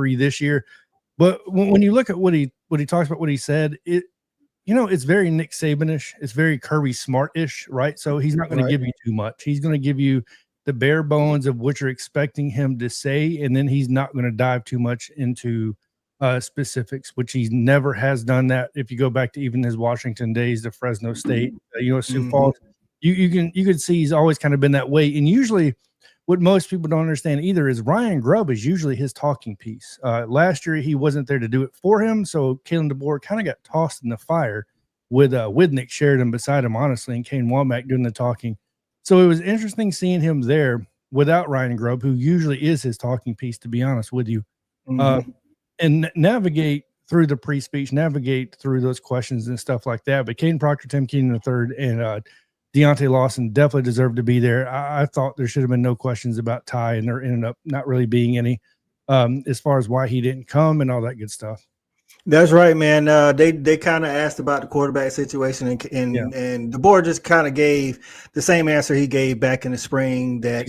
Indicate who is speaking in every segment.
Speaker 1: 3 this year. But when you look at what he talks about, what he said, it's very Nick Saban-ish. It's very Kirby Smart-ish, right? So he's not going to give you too much. He's going to give you the bare bones of what you're expecting him to say, and then he's not going to dive too much into specifics, which he never has done that. If you go back to even his Washington days, the Fresno State, Sioux Falls, you can see he's always kind of been that way. And usually what most people don't understand either is Ryan Grubb is usually his talking piece. Last year, he wasn't there to do it for him, so Kalen DeBoer kind of got tossed in the fire with Nick Sheridan beside him, honestly, and Kane Womack doing the talking. So it was interesting seeing him there without Ryan Grubb, who usually is his talking piece, to be honest with you, and navigate through the pre-speech, navigate through those questions and stuff like that. But Caden Proctor, Tim Keenan III, and Deontay Lawson definitely deserved to be there. I thought there should have been no questions about Ty, and there ended up not really being any as far as why he didn't come and all that good stuff.
Speaker 2: That's right, man. They kind of asked about the quarterback situation, and DeBoer just kind of gave the same answer he gave back in the spring, that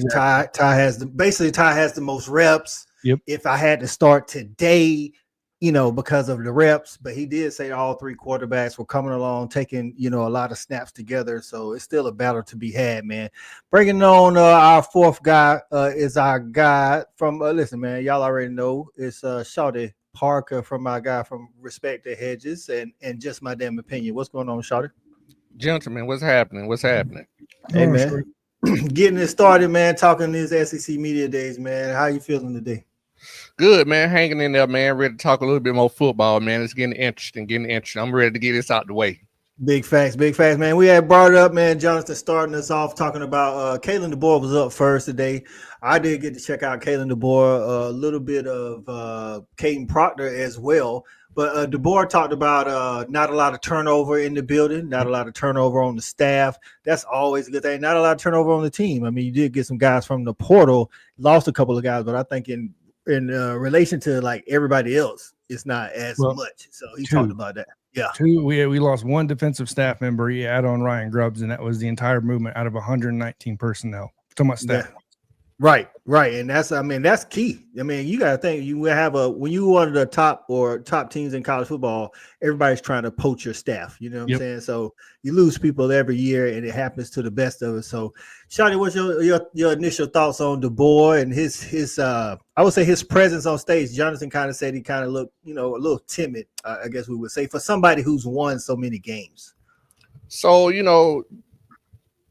Speaker 2: Ty has the most reps.
Speaker 1: Yep.
Speaker 2: If I had to start today, because of the reps, but he did say all 3 quarterbacks were coming along, taking, a lot of snaps together. So it's still a battle to be had, man. Bringing on our 4th guy is our guy from, listen, man, y'all already know it's Shawty Parker, from my guy from Respect the Hedges and Just My Damn Opinion. What's going on, Shawty?
Speaker 3: Gentlemen, what's happening?
Speaker 2: Hey, man. Getting it started, man, talking these SEC media days, man. How you feeling today?
Speaker 3: Good, man. Hanging in there, man. Ready to talk a little bit more football, man. It's getting interesting. I'm ready to get this out the way.
Speaker 2: Big facts, man. We had brought up, man, Jonathan starting us off talking about Kalen DeBoer was up first today. I did get to check out Kalen DeBoer, a little bit of Caden Proctor as well. But DeBoer talked about not a lot of turnover in the building, not a lot of turnover on the staff. That's always a good thing. Not a lot of turnover on the team. I mean, you did get some guys from the portal, lost a couple of guys, but I think in relation to like everybody else, it's not as much. So he talked about that. Yeah.
Speaker 1: We lost 1 defensive staff member. You add on Ryan Grubbs, and that was the entire movement out of 119 personnel. Talking about staff.
Speaker 2: Yeah. Right. And that's key. I mean, you got to think you will have when you one of the top teams in college football, everybody's trying to poach your staff. You know what I'm saying? So you lose people every year, and it happens to the best of us. So, Shawty, what's your initial thoughts on DeBoer and his I would say his presence on stage? Jonathan kind of said he kind of looked, a little timid, I guess we would say, for somebody who's won so many games.
Speaker 3: So,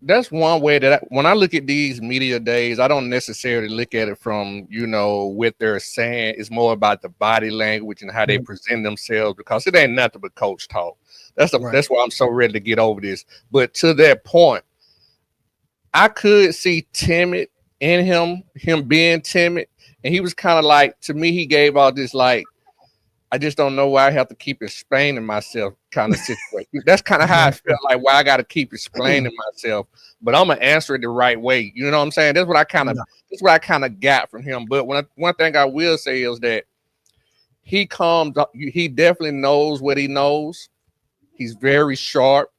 Speaker 3: that's one way that when I look at these media days, I don't necessarily look at it from, what they're saying. It's more about the body language and how they present themselves, because it ain't nothing but coach talk. That's why I'm so ready to get over this. But to that point, I could see timid in him being timid. And he was kind of like, to me, he gave all this like, I just don't know why I have to keep explaining myself kind of situation. That's kind of how I felt, like why I got to keep explaining myself, but I'm gonna answer it the right way. You know what I'm saying? That's what I kind of got from him. But one thing I will say is that he definitely knows what he knows. He's very sharp.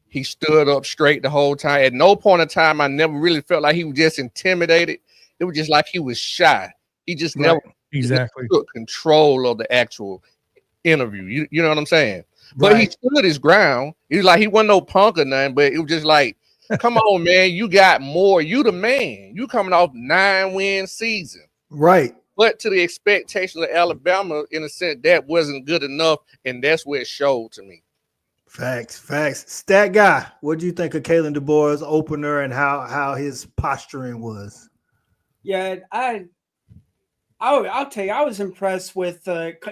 Speaker 3: He stood up straight the whole time. At no point in time, I never really felt like he was just intimidated. It was just like he was shy. He just never took control of the actual interview. You know what I'm saying? But he stood his ground. He was like, he wasn't no punk or nothing, but it was just like, come on, man, you got more. You the man. You coming off 9-win season.
Speaker 2: Right.
Speaker 3: But to the expectations of Alabama, in a sense, that wasn't good enough, and that's where it showed to me.
Speaker 2: Facts. Stat guy, what do you think of Kalen DeBoer's opener and how his posturing was?
Speaker 4: Yeah, I'll tell you, I was impressed with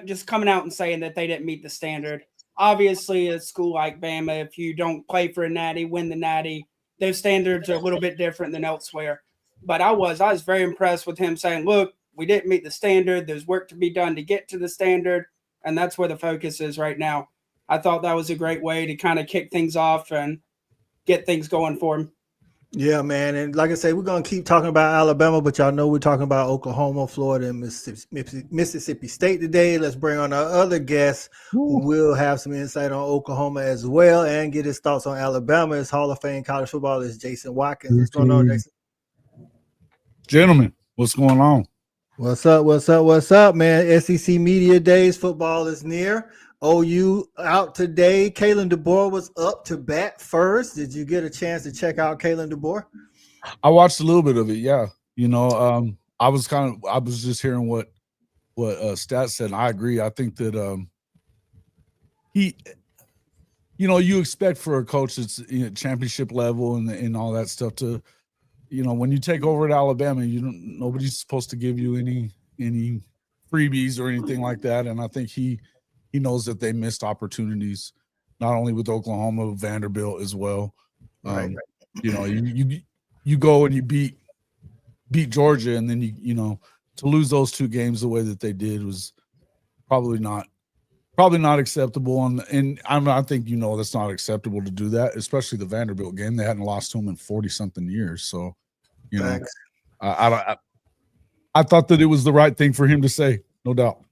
Speaker 4: just coming out and saying that they didn't meet the standard. Obviously, a school like Bama, if you don't play for a natty, win the natty, those standards are a little bit different than elsewhere. But I was very impressed with him saying, look, we didn't meet the standard. There's work to be done to get to the standard, and that's where the focus is right now. I thought that was a great way to kind of kick things off and get things going for him.
Speaker 2: Yeah, man. And like I say, we're going to keep talking about Alabama, but y'all know we're talking about Oklahoma, Florida, and Mississippi State today. Let's bring on our other guest who will have some insight on Oklahoma as well and get his thoughts on Alabama. It's Hall of Fame college football. It's Jason Watkins. What's going on, Jason?
Speaker 5: Gentlemen, what's going on?
Speaker 2: What's up? What's up? What's up, man? SEC Media Days. Football is near. OU out today. Kalen DeBoer was up to bat first. Did you get a chance to check out Kalen DeBoer?
Speaker 5: I watched a little bit of it. Yeah, I was just hearing what Stats said. And I agree. I think that he, you expect for a coach that's championship level and all that stuff to, when you take over at Alabama, nobody's supposed to give you any freebies or anything like that. And I think he knows that they missed opportunities, not only with Oklahoma, but Vanderbilt as well.
Speaker 2: Right.
Speaker 5: You go and you beat Georgia, and then to lose those two games the way that they did was probably not acceptable. And I think that's not acceptable to do that, especially the Vanderbilt game. They hadn't lost to them in 40-something years, so I thought that it was the right thing for him to say, no doubt.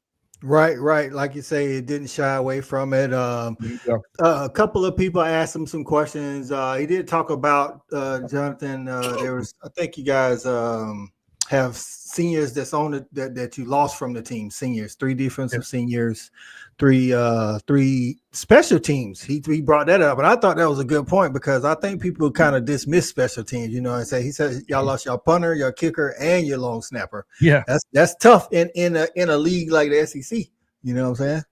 Speaker 2: Right. Like you say, it didn't shy away from it. A couple of people asked him some questions. He did talk about Jonathan. I think you guys have seniors that's on it that you lost from the team. Seniors, 3 defensive seniors, 3 special teams. He brought that up, and I thought that was a good point because I think people kind of dismiss special teams. He said y'all lost your punter, your kicker, and your long snapper.
Speaker 1: Yeah,
Speaker 2: that's tough in a league like the SEC. You know what I'm saying?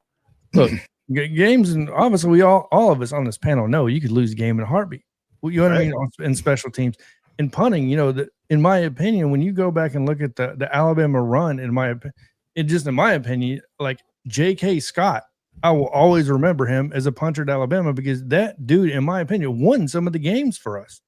Speaker 1: Look, games, and obviously all of us on this panel know you could lose a game in a heartbeat. Well, you know what I mean? In special teams. In punting, in my opinion, when you go back and look at the Alabama run, in my opinion, like J.K. Scott, I will always remember him as a punter at Alabama because that dude, in my opinion, won some of the games for us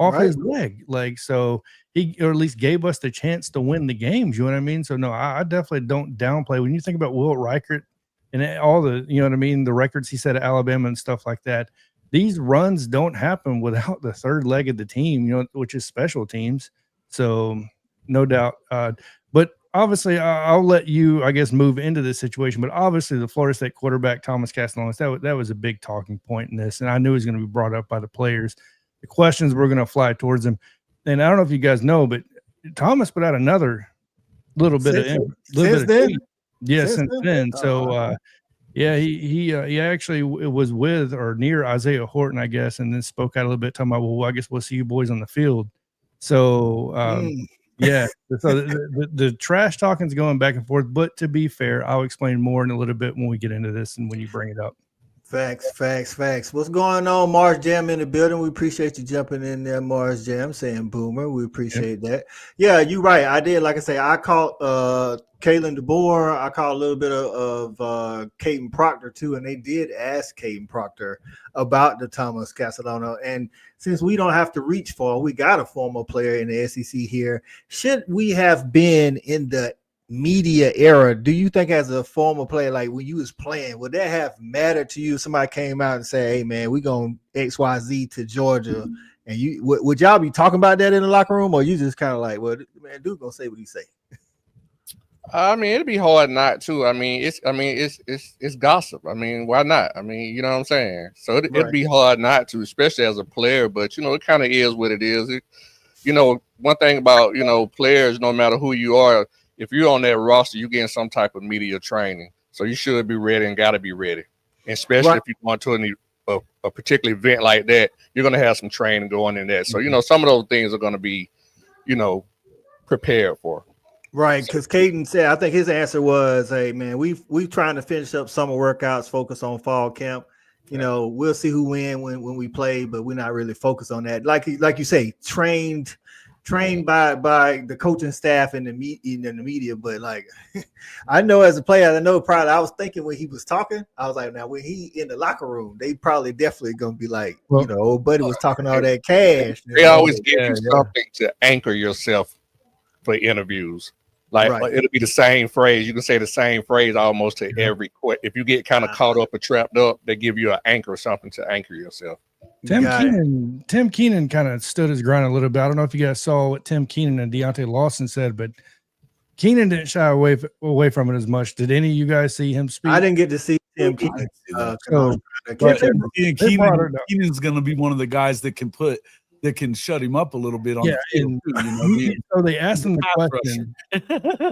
Speaker 1: off his leg. Like, so he, or at least gave us the chance to win the games. You know what I mean? So no, I definitely don't downplay when you think about Will Reichert and all the, the records he set at Alabama and stuff like that. These runs don't happen without the third leg of the team, which is special teams. So no doubt. But obviously I'll let you, I guess, move into this situation, but obviously the Florida State quarterback, Thomas Castellanos, that was a big talking point in this. And I knew it was going to be brought up by the players. The questions were going to fly towards him. And I don't know if you guys know, but Thomas put out another little bit
Speaker 2: since
Speaker 1: then. So, he actually was with or near Isaiah Horton, I guess, and then spoke out a little bit, talking about, well, I guess we'll see you boys on the field. So, so the trash talking is going back and forth. But to be fair, I'll explain more in a little bit when we get into this and when you bring it up.
Speaker 2: Facts. What's going on, Mars Jam in the building? We appreciate you jumping in there, Mars Jam, saying Boomer. We appreciate that. Yeah, you're right. I did. Like I say, I caught Kalen DeBoer. I caught a little bit of Caden Proctor too, and they did ask Caden Proctor about the Thomas Castellano. And since we don't have to reach for, we got a former player in the SEC here. Should we have been in the media era, do you think as a former player, like when you was playing, would that have mattered to you? Somebody came out and say, hey man, we going XYZ to Georgia, and you would y'all be talking about that in the locker room, or you just kind of like, well, man, dude gonna say what he say?
Speaker 3: I mean, it'd be hard not to. It's gossip. I mean, why not? I mean, you know what I'm saying? So it'd be hard not to, especially as a player, but it kind of is what it is. One thing about, players, no matter who you are, if you're on that roster, you're getting some type of media training. So you should be ready and got to be ready. And especially if you're going to a particular event like that, you're going to have some training going in that. So, some of those things are going to be, prepared for.
Speaker 2: Right, because Caden said, I think his answer was, hey, man, we trying to finish up summer workouts, focus on fall camp. We'll see who win when we play, but we're not really focused on that. Like you say, trained by the coaching staff and the media, but like I know as a player, probably I was thinking when he was talking, I was like, now when he in the locker room, they probably definitely gonna be like, old buddy was talking all that cash.
Speaker 3: They always give you something to anchor yourself for interviews. Like it'll be the same phrase. You can say the same phrase almost to every question. If you get kind of caught up or trapped up, they give you an anchor or something to anchor yourself.
Speaker 1: Tim Keenan kind of stood his ground a little bit. I don't know if you guys saw what Tim Keenan and Deontay Lawson said, but Keenan didn't shy away from it as much. Did any of you guys see him speak?
Speaker 2: I didn't get to see Tim Keenan.
Speaker 5: Keenan's going to be one of the guys that can put that can shut him up a little bit on
Speaker 1: Yeah,
Speaker 5: the field,
Speaker 1: and
Speaker 5: too, you know, being
Speaker 1: so they asked him the
Speaker 5: pass
Speaker 1: question.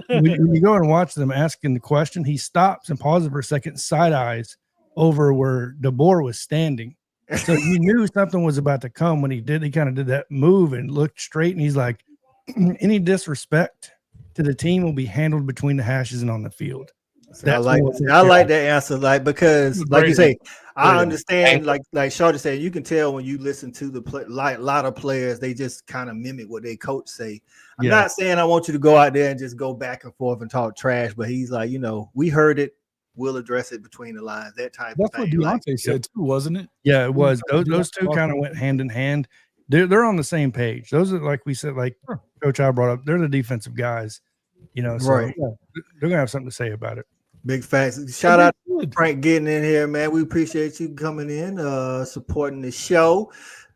Speaker 1: When you go and watch them asking the question, he stops and pauses for a second, side eyes over where DeBoer was standing. So you knew something was about to come when he did. He kind of did that move and looked straight, and he's like, "Any disrespect to the team will be handled between the hashes and on the field."
Speaker 2: I like that answer, like, because like you say, I understand, like Shorty said, you can tell when you listen to the play, like a lot of players, they just kind of mimic what their coach say. I'm not saying I want you to go out there and just go back and forth and talk trash, but he's like, we heard it, we'll address it between the lines, that type of thing.
Speaker 5: That's what Deontay said too, wasn't it?
Speaker 1: Yeah, it was. Those two kind of went hand in hand. They're on the same page. Those are, like we said, like Coach I brought up, they're the defensive guys, so
Speaker 2: right.
Speaker 1: They're gonna have something to say about it.
Speaker 2: Big facts. Shout out to Frank getting in here, man. We appreciate you coming in, supporting the show.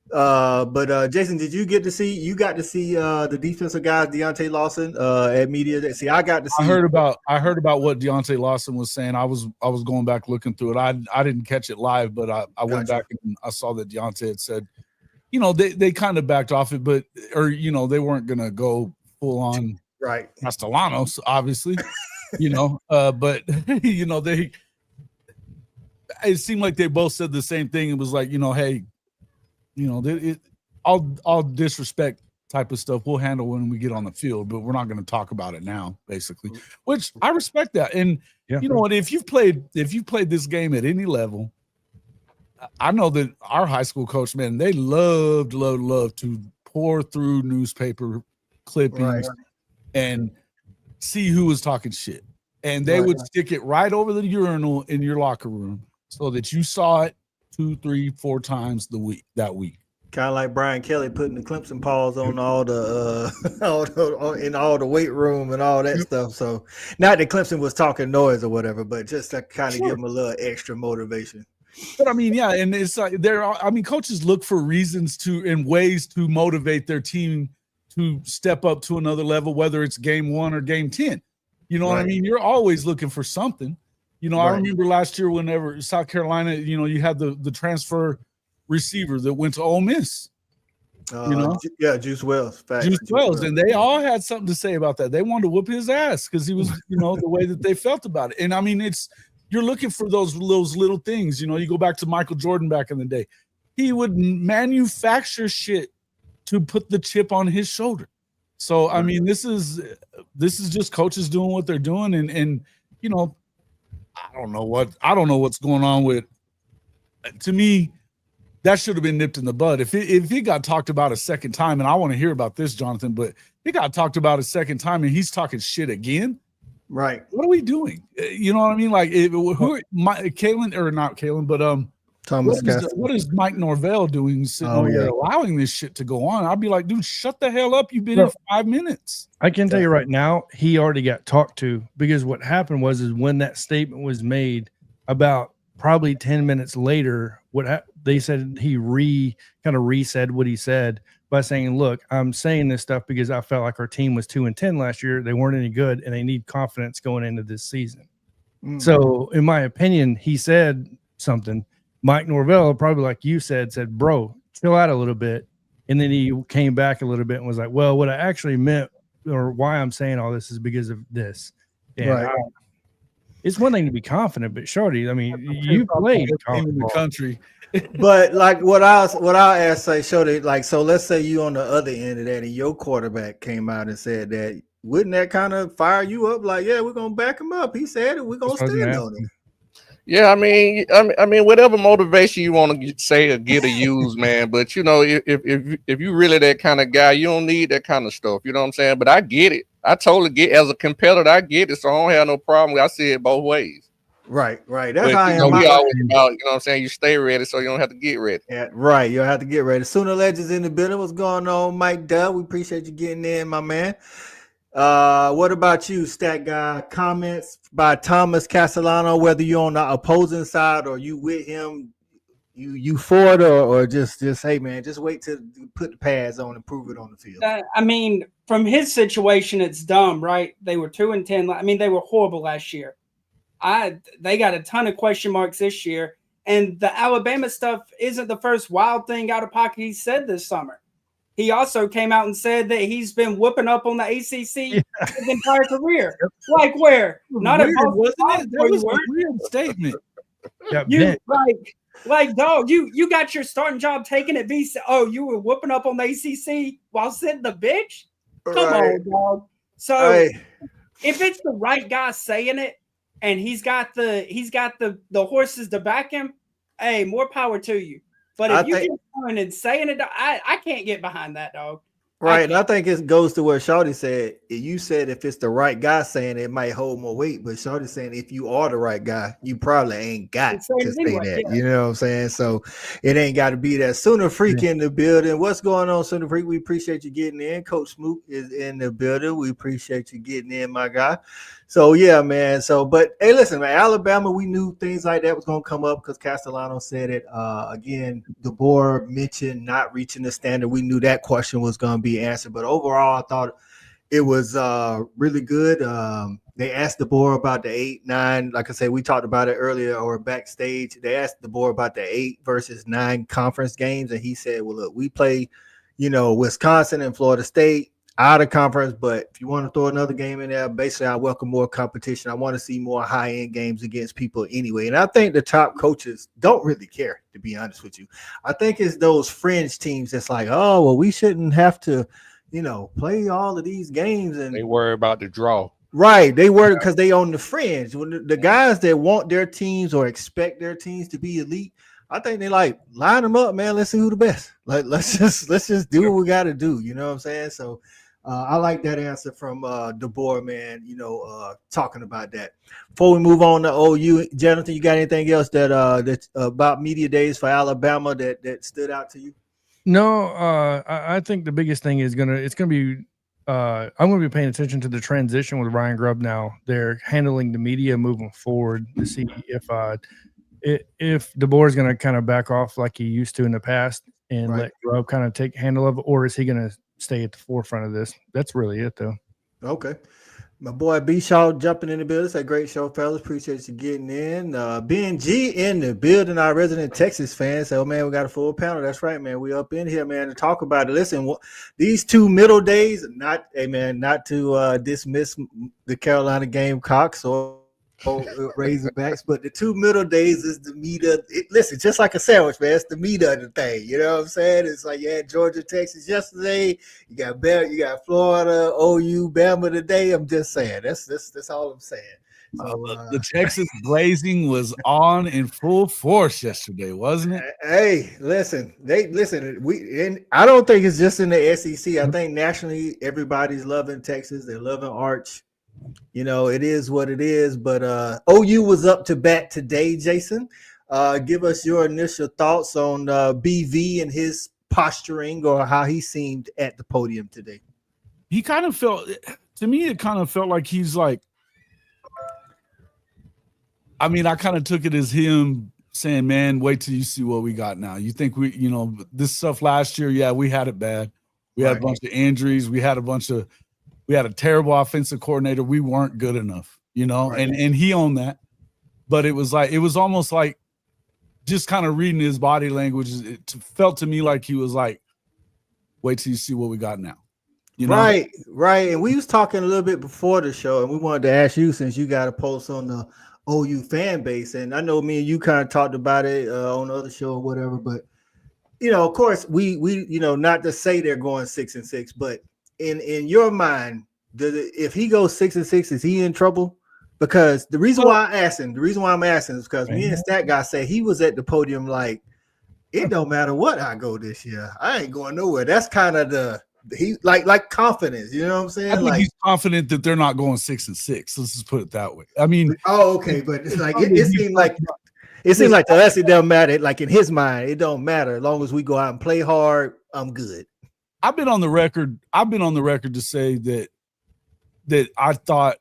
Speaker 2: But Jason, did you get to see? You got to see the defensive guys, Deontay Lawson, at media day. See, I got to see.
Speaker 5: I heard about what Deontay Lawson was saying. I was going back looking through it. I didn't catch it live, but I went back and I saw that Deontay had said, they kind of backed off it, but they weren't gonna go full on
Speaker 2: right
Speaker 5: Castellanos, obviously. But it seemed like they both said the same thing. It was like, hey, all disrespect type of stuff we'll handle when we get on the field, but we're not going to talk about it now, basically. Which I respect that. And you know what, if you've played this game at any level, I know that our high school coach, man, they loved to pour through newspaper clippings and see who was talking shit, and they would stick it right over the urinal in your locker room so that you saw it 2, 3, 4 times that week.
Speaker 2: Kind of like Brian Kelly putting the Clemson paws on all the in all the weight room and all that stuff. So not that Clemson was talking noise or whatever, but just to kind of give them a little extra motivation.
Speaker 5: But I mean, yeah, and it's like coaches look for reasons and ways to motivate their team to step up to another level, whether it's game 1 or game 10. You know what I mean? You're always looking for something. I remember last year whenever South Carolina, you had the transfer receiver that went to Ole Miss.
Speaker 2: Juice Wells.
Speaker 5: Juice Wells, and they all had something to say about that. They wanted to whip his ass because he was, the way that they felt about it. And I mean, you're looking for those little things. You go back to Michael Jordan back in the day. He would manufacture shit to put the chip on his shoulder. So I mean, this is just coaches doing what they're doing, and I don't know what's going on with. To me, that should have been nipped in the bud. If it got talked about a second time, and I want to hear about this, Jonathan, but it got talked about a second time, and he's talking shit again.
Speaker 2: Right?
Speaker 5: What are we doing? You know what I mean? Like, Kalen or not Kalen, but
Speaker 2: Thomas.
Speaker 5: What is Mike Norvell doing allowing this shit to go on? I'd be like, dude, shut the hell up. You've been here for 5 minutes.
Speaker 1: I can tell you right now, he already got talked to, because what happened was when that statement was made, about probably 10 minutes later, they said he re-said what he said by saying, look, I'm saying this stuff because I felt like our team was 2-10 last year. They weren't any good, and they need confidence going into this season. So in my opinion, he said something. Mike Norvell, probably like you said, bro, chill out a little bit. And then he came back a little bit and was like, well, what I actually meant, or why I'm saying all this, is because of this. And it's one thing to be confident, but Shorty, I mean, you played
Speaker 5: in the country.
Speaker 2: But like what I'll ask, say, Shorty, like, so let's say you on the other end of that and your quarterback came out and said that, wouldn't that kind of fire you up? Like, yeah, we're going to back him up. He said it. We're going to stand on him.
Speaker 3: Yeah, I mean, whatever motivation you want to say or get or use, man. But if you really that kind of guy, you don't need that kind of stuff. You know what I'm saying? But I get it. I totally get, as a competitor, I get it. So I don't have no problem. I see it both ways.
Speaker 2: Right. That's how I am.
Speaker 3: We always about, you know what I'm saying? You stay ready, so you don't have to get ready.
Speaker 2: Yeah, right. You'll have to get ready. Sooner Legends in the building. What's going on, Mike Dub? We appreciate you getting in, my man. What about you, Stat Guy? Comments by Thomas Castellano, whether you're on the opposing side or you with him, you for it, or just hey man, just wait to put the pads on and prove it on the field.
Speaker 4: I mean, from his situation, it's dumb, right? They were 2-10. I mean, they were horrible last year. They got a ton of question marks this year, and the Alabama stuff isn't the first wild thing out of pocket he said this summer. he also came out and said that he's been whooping up on the ACC his entire career. Like where? Not
Speaker 5: Weird,
Speaker 4: at Boston
Speaker 5: wasn't
Speaker 4: College
Speaker 5: it?
Speaker 4: where
Speaker 5: That
Speaker 4: you
Speaker 5: was a
Speaker 4: were.
Speaker 5: weird statement.
Speaker 1: Got
Speaker 4: You
Speaker 1: bent.
Speaker 4: like dog. You got your starting job taken at BC. Oh, you were whooping up on the ACC while sitting the bench. Come on, dog. So
Speaker 2: Right.
Speaker 4: if it's the right guy saying it, and he's got the horses to back him, hey, more power to you. But if
Speaker 2: I
Speaker 4: you
Speaker 2: think-
Speaker 4: keep going and saying it, I can't get behind that, dog.
Speaker 2: Right, and I think it goes to what Shawty said. You said if it's the right guy saying it, it might hold more weight, but Shawty saying if you are the right guy, you probably ain't got
Speaker 4: It's saying
Speaker 2: to
Speaker 4: it
Speaker 2: say
Speaker 4: anyway,
Speaker 2: that.
Speaker 4: yeah.
Speaker 2: You know what I'm saying? So it ain't got to be that. Sooner Freak in the building. What's going on, Sooner Freak? We appreciate you getting in. Coach Smoot is in the building. We appreciate you getting in, my guy. So yeah, man. So, but hey, listen, man, Alabama, we knew things like that was gonna come up because Castellano said it. Again, DeBoer mentioned not reaching the standard. We knew that question was gonna be answered, but overall, I thought it was really good. They asked DeBoer about the 8-9. Like I said, we talked about it earlier or backstage. They asked DeBoer about the 8 versus 9 conference games, and he said, "Well, look, we play, Wisconsin and Florida State out of conference, but if you want to throw another game in there, basically I welcome more competition. I want to see more high-end games against people anyway." And I think the top coaches don't really care, to be honest with you. I think it's those fringe teams that's like, oh, well, we shouldn't have to, play all of these games. And
Speaker 3: They worry about the draw.
Speaker 2: right, they were because they on the fringe. When the guys that want their teams or expect their teams to be elite, I think they like line them up, man. Let's see who the best. Like let's just do what we got to do. You know what I'm saying? So I like that answer from DeBoer, man. Talking about that. Before we move on to OU, Jonathan, you got anything else that's about media days for Alabama that stood out to you?
Speaker 1: No, I think the biggest thing is I'm gonna be paying attention to the transition with Ryan Grubb now. They're handling the media moving forward to see if DeBoer is gonna kind of back off like he used to in the past and
Speaker 2: Right.
Speaker 1: let Grubb kind of take handle of it, or is he gonna stay at the forefront of this? That's really it, though.
Speaker 2: Okay. My boy B Shaw jumping in the building. It's a great show, fellas. Appreciate you getting in. BNG in the building, our resident Texas fans. So, man, we got a full panel. That's right, man. We up in here, man, to talk about it. Listen, these 2 middle days, not to dismiss the Carolina Gamecocks or Razorbacks, but the 2 middle days is the meat of it. Listen, just like a sandwich, man. It's the meat of the thing. You know what I'm saying? It's like you had Georgia, Texas yesterday. You got Florida, OU, Bama today. I'm just saying. That's all I'm saying. So,
Speaker 5: The Texas Blazing was on in full force yesterday, wasn't it?
Speaker 2: hey, listen. I don't think it's just in the SEC. I think nationally, everybody's loving Texas. They're loving Arch. It is what it is, but OU was up to bat today, Jason. Give us your initial thoughts on BV and his posturing or how he seemed at the podium today.
Speaker 5: He kind of felt, to me, it kind of felt like he's like, I mean, I kind of took it as him saying, man, wait till you see what we got now. You think this stuff last year, yeah, we had it bad. We had a bunch of injuries. We had a terrible offensive coordinator. We weren't good enough, and he owned that. But it was almost like just kind of reading his body language. It felt to me like he was like, wait till you see what we got now.
Speaker 2: Right. And we was talking a little bit before the show, and we wanted to ask you, since you got a post on the OU fan base, and I know me and you kind of talked about it on the other show or whatever, but of course we not to say they're going 6-6, but in your mind, if he goes 6-6, is he in trouble? Because the reason why I'm asking is because me and Stat Guy say he was at the podium like, it don't matter what I go this year, I ain't going nowhere. That's kind of he like confidence, you know what I'm saying?
Speaker 5: I think he's confident that they're not going 6-6. Let's just put it that way. I mean,
Speaker 2: okay, but it's like it seemed like to us it doesn't matter. Like in his mind, it don't matter as long as we go out and play hard. I'm good.
Speaker 5: I've been on the record to say that I thought,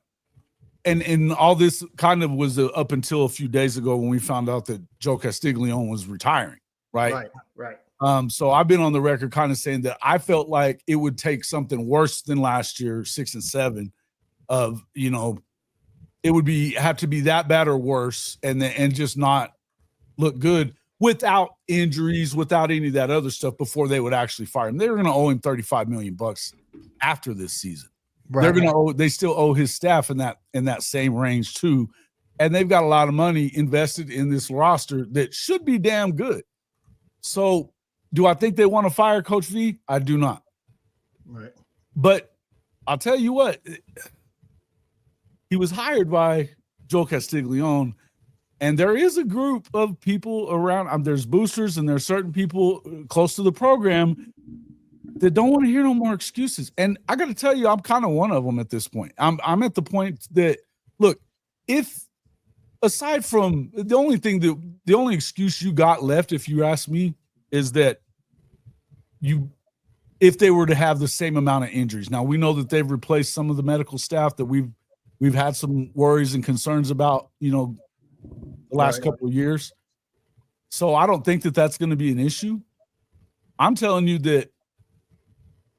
Speaker 5: and all this kind of was up until a few days ago when we found out that Joe Castiglione was retiring, right. So I've been on the record kind of saying that I felt like it would take something worse than last year, 6-7, of it would have to be that bad or worse, and just not look good without injuries, without any of that other stuff before they would actually fire him. They were going to owe him $35 million after this season. They're going to owe, they still owe his staff in that same range too. And they've got a lot of money invested in this roster that should be damn good. So do I think they want to fire Coach V? I do not.
Speaker 2: Right.
Speaker 5: But I'll tell you what, he was hired by Joe Castiglione, and there is a group of people around. There's boosters and there's certain people close to the program that don't want to hear no more excuses. And I got to tell you, I'm kind of one of them at this point. I'm at the point that, look, if aside from the only excuse you got left, if you ask me, is that if they were to have the same amount of injuries. Now we know that they've replaced some of the medical staff that we've had some worries and concerns about, the last couple of years. So I don't think that that's going to be an issue. I'm telling you that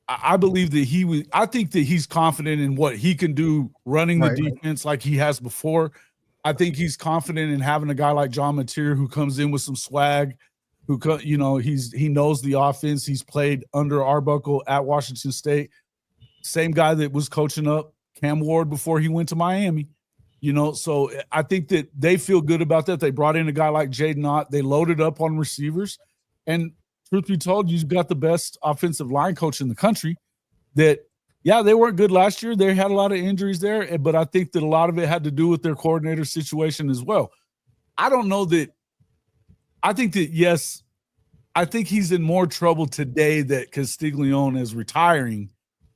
Speaker 5: I believe that I think that he's confident in what he can do running the defense like he has before. I think he's confident in having a guy like John Mateer who comes in with some swag, who he knows the offense. He's played under Arbuckle at Washington State. Same guy that was coaching up Cam Ward before he went to Miami. So I think that they feel good about that. They brought in a guy like Jaden Ott. They loaded up on receivers. And truth be told, you've got the best offensive line coach in the country that, yeah, they weren't good last year. They had a lot of injuries there, but I think that a lot of it had to do with their coordinator situation as well. I don't know that – I think that, yes, I think he's in more trouble today that Castiglione is retiring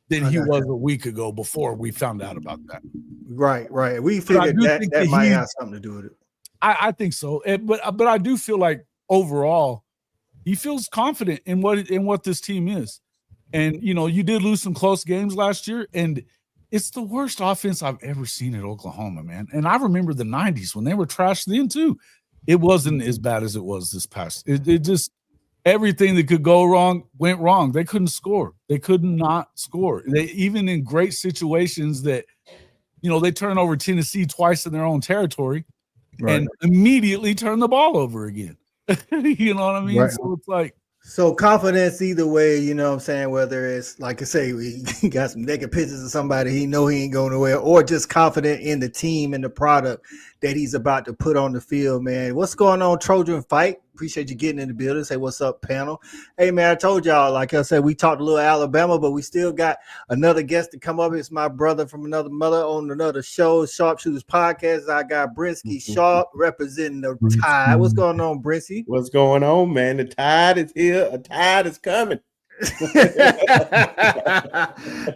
Speaker 5: than he was a week ago before we found out about that.
Speaker 2: Right. We figured that might have something to do with it.
Speaker 5: I think so. But I do feel like overall he feels confident in what this team is. And, you did lose some close games last year, and it's the worst offense I've ever seen at Oklahoma, man. And I remember the 90s when they were trashed then too. It wasn't as bad as it was this past. It just everything that could go wrong went wrong. They couldn't score. They could not score. They even in great situations that, they turn over Tennessee twice in their own territory and immediately turn the ball over again. You know what I mean? Right. So it's like,
Speaker 2: so confidence either way, you know what I'm saying, whether it's like I say, we got some naked pictures of somebody he know he ain't going nowhere, or just confident in the team and the product that he's about to put on the field, man. What's going on, Trojan Fight? Appreciate you getting in the building. Say what's up, panel. Hey, man, I told y'all, like I said, we talked a little Alabama, but we still got another guest to come up. It's my brother from another mother on another show, Sharpshooters Podcast. I got Brinsky Sharp representing the Tide. What's going on, Brinsky?
Speaker 6: What's going on, man? The Tide is here. A Tide is coming.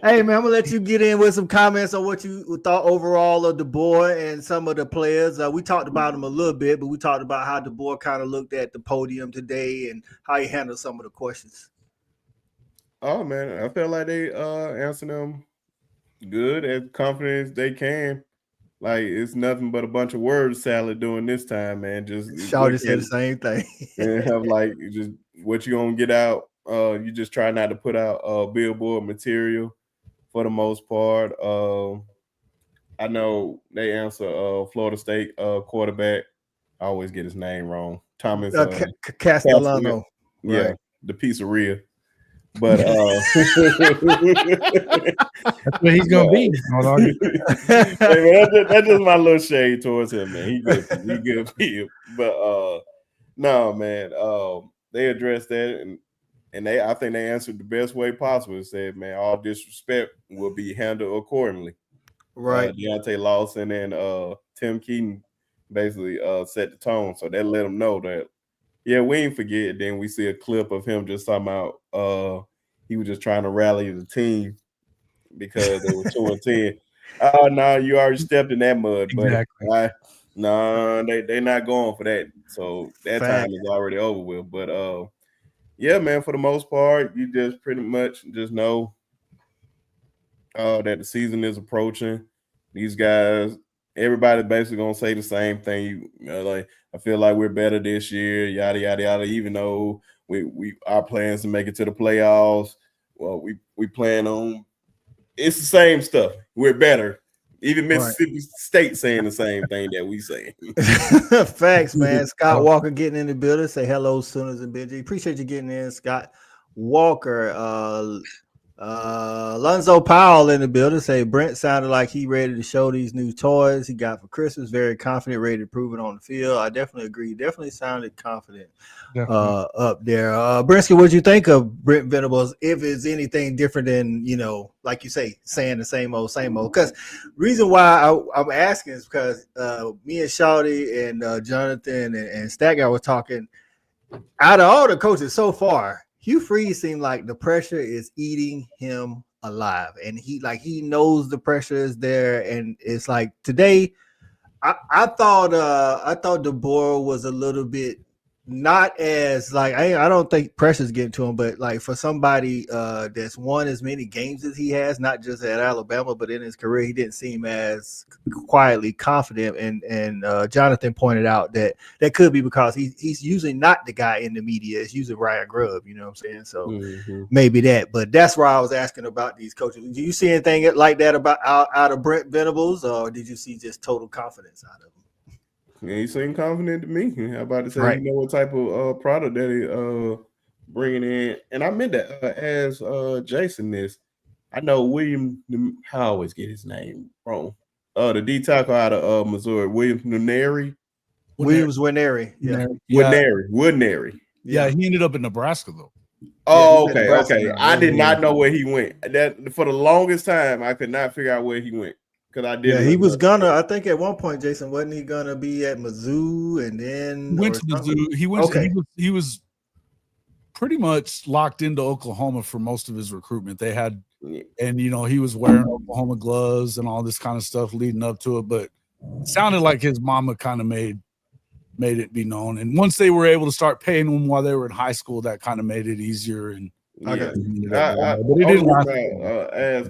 Speaker 2: Hey, man, I'm gonna let you get in with some comments on what you thought overall of DeBoer and some of the players. We talked about them a little bit, but we talked about how DeBoer kind of looked at the podium today and how he handled some of the questions.
Speaker 6: Oh man, I felt like they answered them good, as confident as they can. Like it's nothing but a bunch of word salad doing this time, man. Just
Speaker 2: Shawty said the same thing.
Speaker 6: And have like just what you gonna get out. You just try not to put out billboard material for the most part. I know they answer Florida State quarterback. I always get his name wrong. Thomas
Speaker 2: Castellano.
Speaker 6: Yeah, right. The pizzeria. But
Speaker 1: that's where he's gonna be.
Speaker 6: Hey, man, that's just my little shade towards him, man. He good people. But no, man, they addressed that and I think they answered the best way possible. Said, man, all disrespect will be handled accordingly.
Speaker 2: Right.
Speaker 6: Deontay Lawson and Tim Keaton basically set the tone. So that let them know that, yeah, we ain't forget. Then we see a clip of him just talking about he was just trying to rally the team because they were 2-10. Oh, no, you already stepped in that mud.
Speaker 1: Exactly.
Speaker 6: But they're not going for that. So that time is already over with. But yeah, man, for the most part, you just pretty much just know that the season is approaching. These guys, everybody basically gonna say the same thing. Like I feel like we're better this year, yada yada yada. Even though our plans to make it to the playoffs, well, we plan on it's the same stuff. We're better. Even Mississippi State saying the same thing that we saying.
Speaker 2: Facts, man. Scott Walker getting in the building. Say hello, Sooners and Benji. Appreciate you getting in, Scott Walker. Lonzo Powell in the building. Say Brent sounded like he ready to show these new toys he got for Christmas. Very confident, ready to prove it on the field. I definitely agree. Definitely sounded confident up there. Brinsky, what'd you think of Brent Venables? If it's anything different than, you know, like you say, saying the same old. Because reason why I'm asking is because me and Shawty and Jonathan and Stackguy were talking. Out of all the coaches so far, Hugh Freeze seemed like the pressure is eating him alive, and he knows the pressure is there. And it's like today, I thought DeBoer was a little bit not as like I don't think pressure's getting to him, but like for somebody that's won as many games as he has, not just at Alabama, but in his career, he didn't seem as quietly confident. And Jonathan pointed out that could be because he's usually not the guy in the media; it's usually Ryan Grubb. You know what I'm saying? So maybe that. But that's why I was asking about these coaches. Do you see anything like that about out of Brent Venables, or did you see just total confidence out of him?
Speaker 6: Yeah, he seemed confident to me. How about to say, you know what type of product that he bringing in? And I meant to ask Jason this. I know William. I always get his name wrong. The D tackle out of Missouri, Williams Nwaneri.
Speaker 2: Nwaneri. Yeah.
Speaker 6: Nwaneri.
Speaker 5: Yeah, he ended up in Nebraska though.
Speaker 6: Oh, okay. I did not know where he went. That for the longest time, I could not figure out where he went. I did.
Speaker 2: Yeah, he was gonna. I think at one point, Jason, wasn't he gonna be at Mizzou, and then
Speaker 5: he went to Mizzou. He went. Okay. He was pretty much locked into Oklahoma for most of his recruitment. They had, and you know, he was wearing Oklahoma gloves and all this kind of stuff leading up to it. But it sounded like his mama kind of made it be known. And once they were able to start paying him while they were in high school, that kind of made it easier. And
Speaker 6: I asked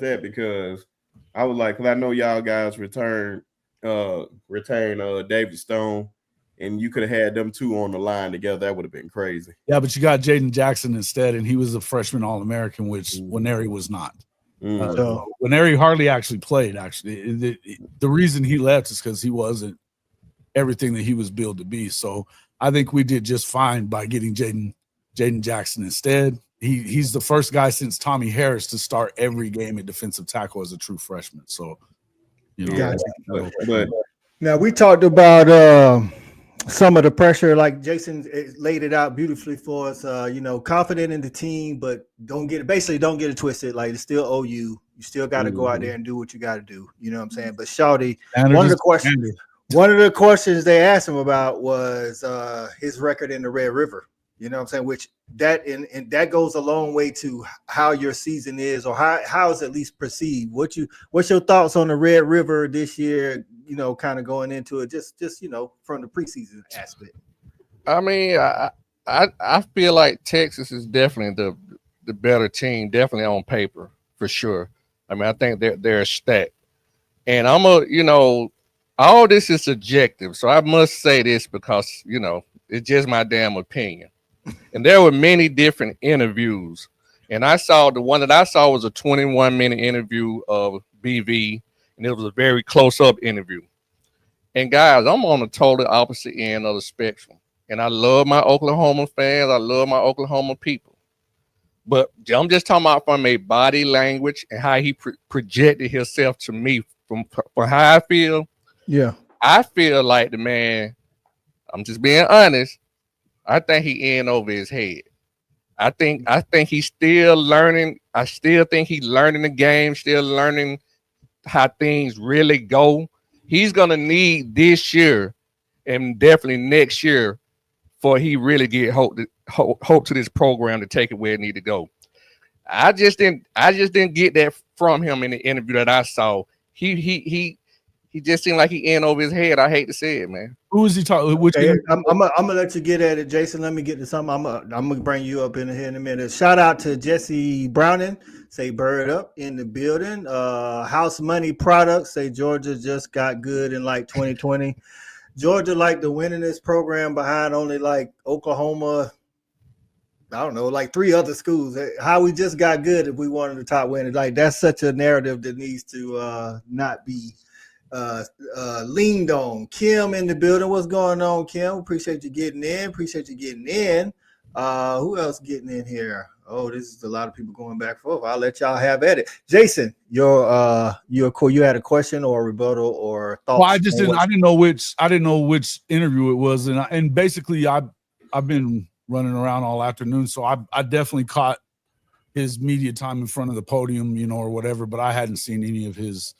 Speaker 6: that because I was like, because I know y'all guys retain David Stone, and you could have had them two on the line together. That would have been crazy.
Speaker 5: Yeah, but you got Jaden Jackson instead, and he was a freshman All-American, which Nwaneri was not. Nwaneri hardly actually played, actually. The reason he left is because he wasn't everything that he was billed to be. So I think we did just fine by getting Jaden Jackson instead. He's the first guy since Tommy Harris to start every game at defensive tackle as a true freshman. So, you know,
Speaker 2: but now we talked about some of the pressure, like Jason laid it out beautifully for us. You know, confident in the team, but don't get it twisted. Like it's still OU. You still got to go out there and do what you got to do. You know what I'm saying? But Shawty, one of the questions they asked him about was his record in the Red River. You know what I'm saying? Which that goes a long way to how your season is, or how it's at least perceived. What's your thoughts on the Red River this year? You know, kind of going into it, just you know, from the preseason aspect.
Speaker 3: I mean, I feel like Texas is definitely the better team, definitely on paper for sure. I mean, I think they're stacked, and you know, all this is subjective, so I must say this because you know it's just my damn opinion. And there were many different interviews. And the one that I saw was a 21-minute interview of BV, and it was a very close-up interview. And guys, I'm on the totally opposite end of the spectrum. And I love my Oklahoma fans. I love my Oklahoma people. But I'm just talking about from a body language and how he projected himself to me from how I feel.
Speaker 2: Yeah.
Speaker 3: I feel like the man, I'm just being honest, I think he in over his head. I think he's still learning. I still think he's learning the game, still learning how things really go. He's gonna need this year and definitely next year for he really get hope to this program to take it where it need to go. I just didn't get that from him in the interview that I saw. He just seemed like he in over his head. I hate to say it, man.
Speaker 5: Who is he talking?
Speaker 2: I'm gonna let you get at it, Jason. Let me get to something. I'm gonna bring you up in here in a minute. Shout out to Jesse Browning. Say bird up in the building. House Money Products. Say Georgia just got good in like 2020. Georgia like the winningest program behind only like Oklahoma. I don't know, like 3 other schools. How we just got good if we wanted the top winners. Like that's such a narrative that needs to not be Leaned on. Kim in the building. What's going on, Kim? Appreciate you getting in. Who else getting in here? Oh, this is a lot of people going back and forth. I'll let y'all have at it. Jason, you're cool. You had a question or a rebuttal or thoughts?
Speaker 5: Well, I didn't know which interview it was, and basically I've been running around all afternoon, so I definitely caught his media time in front of the podium, or whatever, but I hadn't seen any of his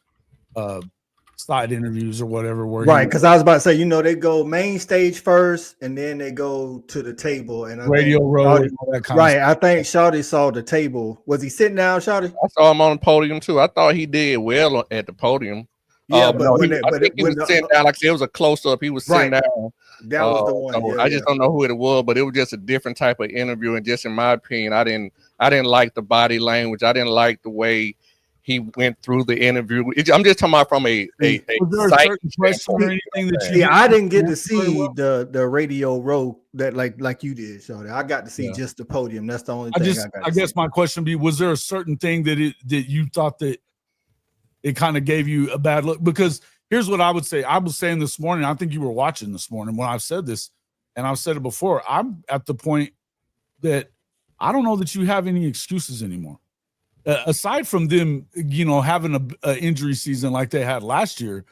Speaker 5: side interviews or whatever.
Speaker 2: Right, because I was about to say, they go main stage first, and then they go to the table and
Speaker 5: Radio Row and all that kind of stuff.
Speaker 2: I think Shawty saw the table. Was he sitting down, Shawty?
Speaker 3: I saw him on the podium too. I thought he did well at the podium.
Speaker 2: Yeah,
Speaker 3: I think he was sitting down. Like I said, it was a close up. He was sitting down.
Speaker 2: That was the one.
Speaker 3: I just don't know who it was, but it was just a different type of interview. And just in my opinion, I didn't like the body language. I didn't like the way he went through the interview. I'm just talking about from a
Speaker 5: was there a certain question or anything that you?
Speaker 2: Yeah, I didn't get to see the Radio Row that like you did, Shawty. I got to see just the podium. That's the only thing
Speaker 5: I guess my question would be: was there a certain thing that you thought that it kind of gave you a bad look? Because here's what I would say. I was saying this morning, I think you were watching this morning when I've said this, and I've said it before. I'm at the point that I don't know that you have any excuses anymore. Aside from them, having a injury season like they had last year,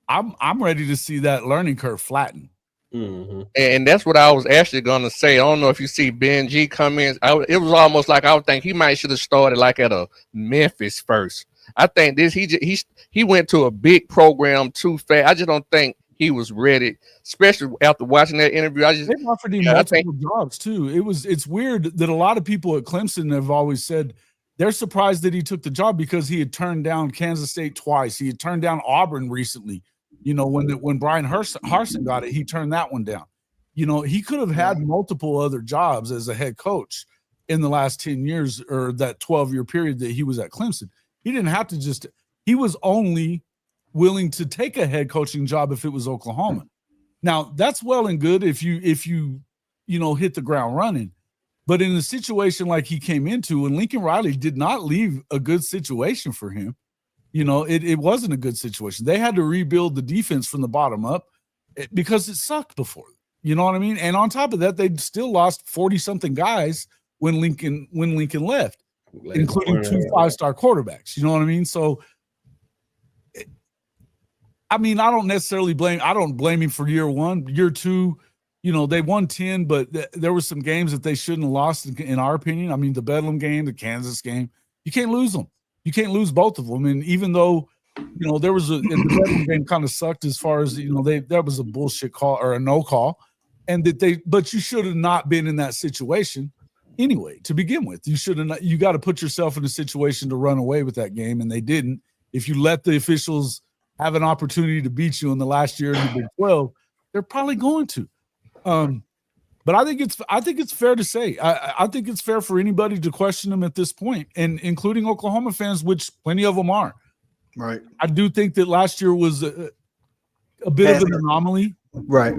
Speaker 5: I'm ready to see that learning curve flatten.
Speaker 3: Mm-hmm. And that's what I was actually going to say. I don't know if you see Ben G come in. It was almost like I would think he might should have started like at a Memphis first. I think he went to a big program too fast. I just don't think he was ready, especially after watching that interview.
Speaker 5: They offered him multiple jobs too. It's weird that a lot of people at Clemson have always said they're surprised that he took the job because he had turned down Kansas State twice. He had turned down Auburn recently. When Brian Harsin got it, he turned that one down. He could have had multiple other jobs as a head coach in the last 10 years or that 12-year period that he was at Clemson. He didn't have to he was only willing to take a head coaching job if it was Oklahoma. Now, that's well and good if you hit the ground running. But in a situation like he came into, and Lincoln Riley did not leave a good situation for him, it wasn't a good situation. They had to rebuild the defense from the bottom up because it sucked before. You know what I mean? And on top of that, they still lost 40-something guys when Lincoln left, including 2 5-star quarterbacks. You know what I mean? So, I don't necessarily blame him for year one. Year two, they won 10, but there were some games that they shouldn't have lost, in our opinion. The Bedlam game, the Kansas game, you can't lose them. You can't lose both of them. And even though, there was the Bedlam game kind of sucked as far as, that was a bullshit call or a no call. And but you should have not been in that situation anyway, to begin with. You got to put yourself in a situation to run away with that game. And they didn't. If you let the officials have an opportunity to beat you in the last year in the Big 12, they're probably going to. But I think it's fair to say, I think it's fair for anybody to question him at this point, and including Oklahoma fans, which plenty of them are.
Speaker 2: Right.
Speaker 5: I do think that last year was a bit of an anomaly.
Speaker 2: Right.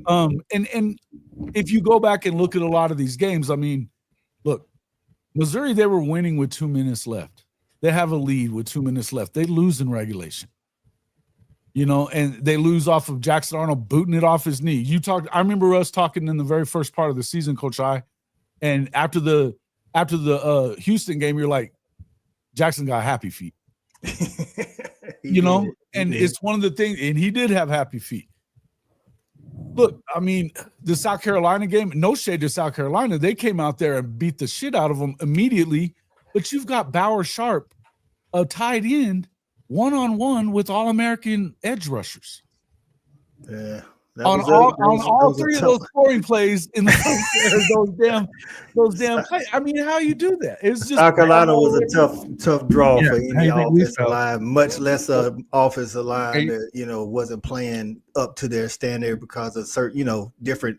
Speaker 5: And if you go back and look at a lot of these games, look, Missouri, they were winning with 2 minutes left. They have a lead with 2 minutes left. They lose in regulation. And they lose off of Jackson Arnold booting it off his knee. I remember us talking in the very first part of the season, Coach I, and after the Houston game, you're like, Jackson got happy feet. It's one of the things, and he did have happy feet. Look, the South Carolina game, no shade to South Carolina, they came out there and beat the shit out of them immediately. But you've got Bauer Sharp, a tight end, one-on-one with All-American edge rushers.
Speaker 2: Yeah.
Speaker 5: On all three of those scoring plays in the those damn plays. How you do that? It's just
Speaker 2: South Carolina was a tough draw for any offensive line, much less offensive line that wasn't playing up to their standard because of certain different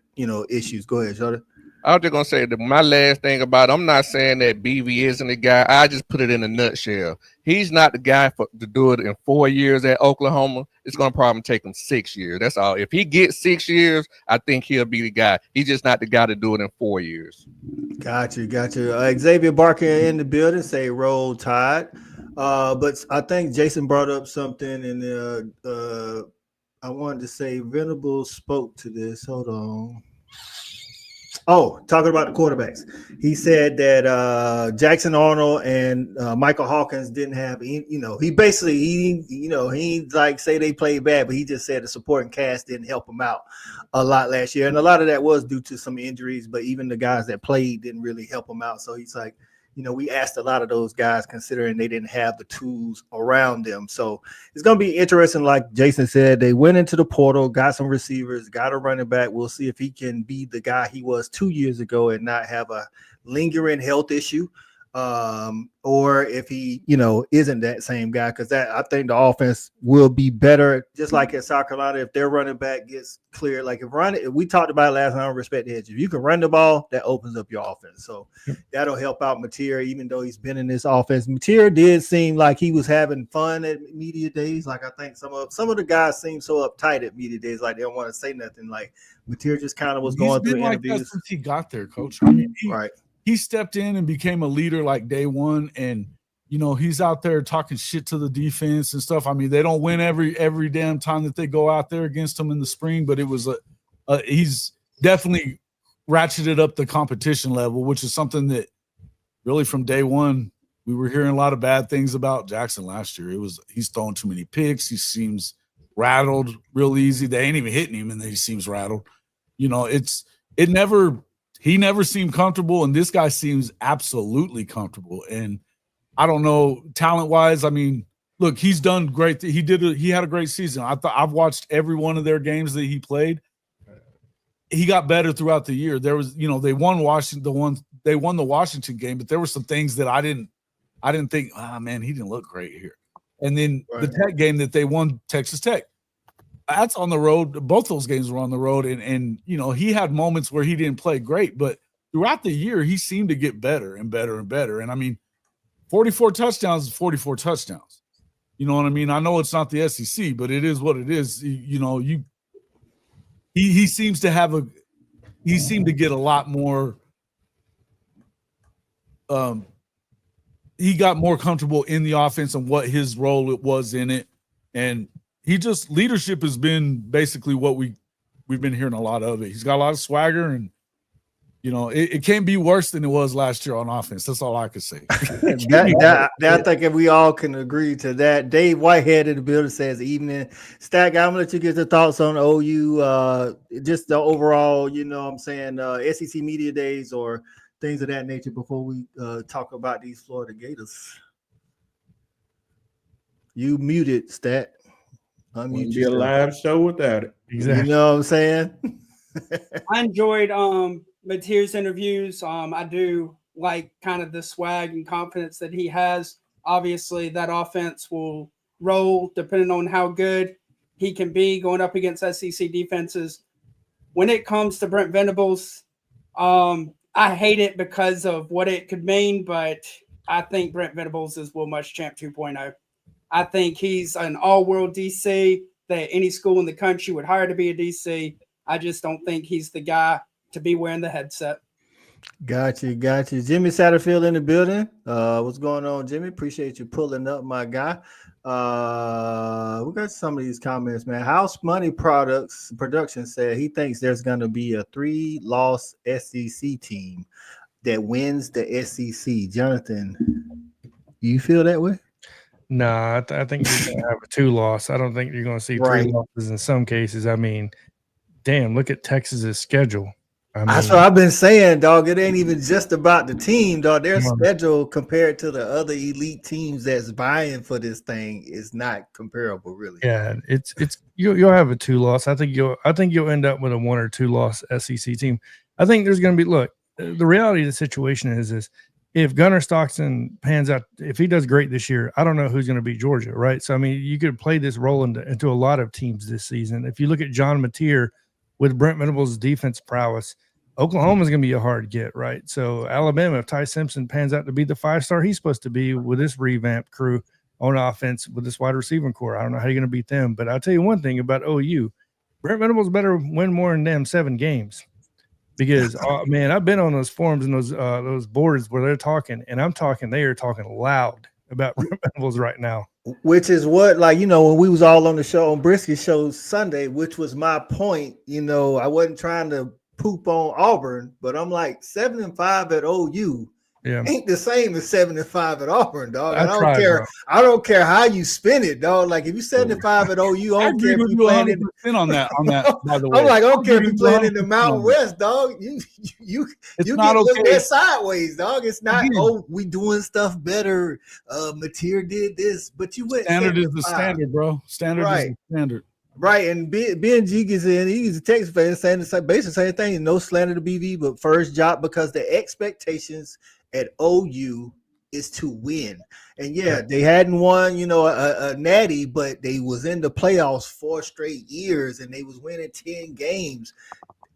Speaker 2: issues. Go ahead, Jordan.
Speaker 3: I was just gonna say that my last thing about it, I'm not saying that BV isn't the guy. I just put it in a nutshell. He's not the guy to do it in 4 years at Oklahoma. It's gonna probably take him 6 years. That's all. If he gets 6 years, I think he'll be the guy. He's just not the guy to do it in 4 years.
Speaker 2: Got you. Xavier Barker in the building. Say roll Tide. But I think Jason brought up something, and I wanted to say Venables spoke to this. Hold on. Oh, talking about the quarterbacks, he said that Jackson Arnold and Michael Hawkins didn't have, he basically he ain't like say they played bad, but he just said the supporting cast didn't help him out a lot last year, and a lot of that was due to some injuries. But even the guys that played didn't really help him out. So he's like, we asked a lot of those guys considering they didn't have the tools around them. So it's going to be interesting. Like Jason said, they went into the portal, got some receivers, got a running back. We'll see if he can be the guy he was 2 years ago and not have a lingering health issue. Or if he, isn't that same guy, because I think the offense will be better, just like at South Carolina, if their running back gets clear. Like if we talked about it last time, respect the edge. If you can run the ball, that opens up your offense. So that'll help out Mateer, even though he's been in this offense. Mateer did seem like he was having fun at media days. Like I think some of the guys seem so uptight at media days, like they don't want to say nothing. Like Mateer just kind of was going through
Speaker 5: like
Speaker 2: interviews.
Speaker 5: that since he got there, Coach. I mean,
Speaker 2: Right.
Speaker 5: He stepped in and became a leader like day one, and he's out there talking shit to the defense and stuff. I mean, they don't win every damn time that they go out there against them in the spring, but it was he's definitely ratcheted up the competition level, which is something that really from day one we were hearing a lot of bad things about Jackson last year. He's throwing too many picks. He seems rattled real easy. They ain't even hitting him, and then he seems rattled. He never seemed comfortable, and this guy seems absolutely comfortable. And I don't know, talent-wise, I mean, look, he's done great. He had a great season. I've watched every one of their games that he played. He got better throughout the year. There was, they won they won the Washington game, but there were some things that I didn't think, man, he didn't look great here. And then the Tech game that they won, Texas Tech, that's on the road. Both those games were on the road, and he had moments where he didn't play great, but throughout the year he seemed to get better and better and better. And I mean, 44 touchdowns is 44 touchdowns. You know what I mean? I know it's not the SEC, but it is what it is. He seems to get a lot more. He got more comfortable in the offense and what his role was in it, and leadership has been basically what we've been hearing a lot of it. He's got a lot of swagger, and it can't be worse than it was last year on offense. That's all I could say.
Speaker 2: I think if we all can agree to that. Dave Whitehead in the building says, "Evening, Stack. I'm gonna let you get the thoughts on OU, just the overall, SEC media days or things of that nature before we talk about these Florida Gators." You muted, Stat.
Speaker 6: Wouldn't be a live show without it.
Speaker 1: Exactly.
Speaker 2: You know what I'm saying?
Speaker 4: I enjoyed Mateer's interviews. I do like kind of the swag and confidence that he has. Obviously, that offense will roll depending on how good he can be going up against SEC defenses. When it comes to Brent Venables, I hate it because of what it could mean, but I think Brent Venables is Will Muschamp 2.0. I think he's an all-world DC that any school in the country would hire to be a DC. I just don't think he's the guy to be wearing the headset.
Speaker 2: Got you. Jimmy Satterfield in the building. What's going on, Jimmy? Appreciate you pulling up, my guy. We got some of these comments, man. House Money Production said he thinks there's going to be a 3-loss SEC team that wins the SEC. Jonathan, you feel that way?
Speaker 1: Nah, I think you're going to have a 2-loss. I don't think you're going to see 3 losses in some cases. I mean, damn, look at Texas's schedule.
Speaker 2: That's what I've been saying, dog. It ain't even just about the team, dog. Their schedule compared to the other elite teams that's vying for this thing is not comparable, really.
Speaker 1: Yeah, it's you'll have a 2-loss. I think you'll end up with a 1 or 2 loss SEC team. I think there's going to be the reality of the situation is this. If Gunnar Stockton pans out, if he does great this year, I don't know who's going to beat Georgia, right? So, I mean, you could play this role into a lot of teams this season. If you look at John Mateer with Brent Venables' defense prowess, Oklahoma is going to be a hard get, right? So, Alabama, if Ty Simpson pans out to be the 5-star he's supposed to be with this revamped crew on offense with this wide receiving core, I don't know how you're going to beat them. But I'll tell you one thing about OU. Brent Venables better win more than them 7 games. Because man, I've been on those forums and those boards where they're talking, and they are talking loud about Rebels right now.
Speaker 2: Which is what, like, when we was all on the show on Brisket show Sunday, which was my point. I wasn't trying to poop on Auburn, but I'm like 7-5 at OU.
Speaker 1: Yeah,
Speaker 2: Ain't the same as 7-5 at Auburn, dog. I don't
Speaker 1: tried,
Speaker 2: care.
Speaker 1: bro.
Speaker 2: I don't care how you spin it, dog. Like if you 75 at OU, I
Speaker 5: I
Speaker 2: don't care
Speaker 5: agree
Speaker 2: if
Speaker 5: with
Speaker 2: you
Speaker 5: you
Speaker 2: playing in.
Speaker 5: 100% on that. By the way,
Speaker 2: I'm like, I don't care if
Speaker 5: agree
Speaker 2: you
Speaker 5: with
Speaker 2: playing in the
Speaker 5: 100%
Speaker 2: Mountain
Speaker 5: on that.
Speaker 2: West, dog. You
Speaker 5: It's
Speaker 2: get
Speaker 5: not
Speaker 2: looked
Speaker 5: okay.
Speaker 2: at sideways, dog. It's not.
Speaker 5: Again.
Speaker 2: Oh, we doing stuff better. Mateer did this, but you went
Speaker 5: Standard is the
Speaker 2: 75.
Speaker 5: standard, bro. Standard is
Speaker 2: Right.
Speaker 5: the standard.
Speaker 2: Right, and Ben G gets in. He's a Texas fan saying basically the same thing. No slander to BV, but first job because the expectations at OU is to win. And yeah, they hadn't won, a natty, but they was in the playoffs 4 straight years, and they was winning 10 games.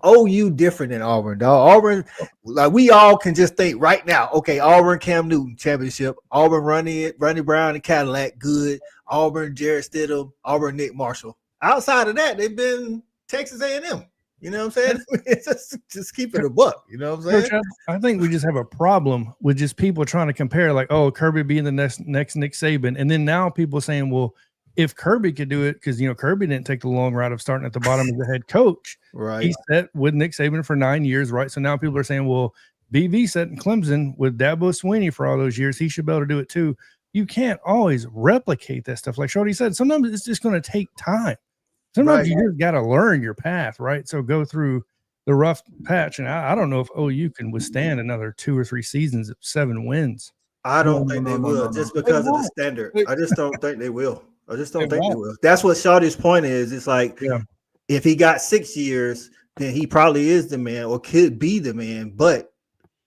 Speaker 2: OU different than Auburn, dog. Auburn, like we all can just think right now. Okay, Auburn, Cam Newton championship. Auburn, Ronnie Brown and Cadillac, good. Auburn, Jarrett Stidham. Auburn, Nick Marshall. Outside of that, they've been Texas A&M. You know what I'm saying? It's just keep it a buck. You know what I'm saying?
Speaker 1: Coach, I think we just have a problem with just people trying to compare, like, oh, Kirby being the next Nick Saban, and then now people saying, well, if Kirby could do it, because Kirby didn't take the long route of starting at the bottom as the head coach.
Speaker 2: Right.
Speaker 1: He sat with Nick Saban for 9 years, right? So now people are saying, well, BV sat in Clemson with Dabo Swinney for all those years. He should be able to do it too. You can't always replicate that stuff. Like Shorty said, sometimes it's just going to take time. Sometimes you just got to learn your path, right? So go through the rough patch. And I don't know if OU can withstand another 2 or 3 seasons of 7 wins.
Speaker 2: I don't think they will, just because of the standard. I just don't think they will. I just don't think they will. That's what Shawty's point is. It's like, if he got 6 years, then he probably is the man or could be the man. But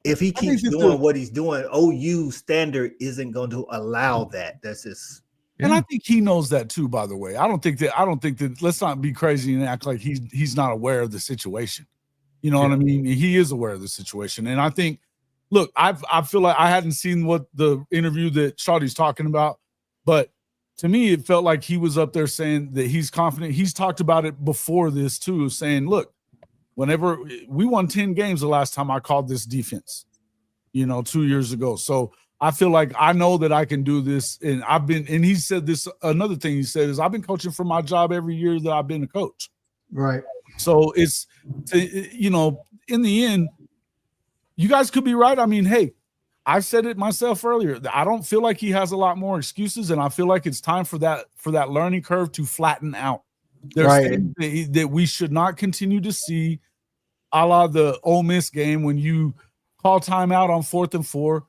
Speaker 2: if he keeps doing what he's doing, OU standard isn't going to allow that. That's just.
Speaker 5: And I think he knows that too, by the way. I don't think that let's not be crazy and act like he's not aware of the situation. You know what I mean? He is aware of the situation. And I think, look, I feel like I hadn't seen what the interview that Shawty's talking about, but to me, it felt like he was up there saying that he's confident. He's talked about it before this too, saying, look, whenever we won 10 games the last time I called this defense, 2 years ago. So I feel like I know that I can do this. And he said this, another thing he said is I've been coaching for my job every year that I've been a coach.
Speaker 2: Right.
Speaker 5: So it's, in the end, you guys could be right. I mean, hey, I said it myself earlier. I don't feel like he has a lot more excuses, and I feel like it's time for that learning curve to flatten out. There's things that we should not continue to see, a la the Ole Miss game when you call timeout on 4th and 4.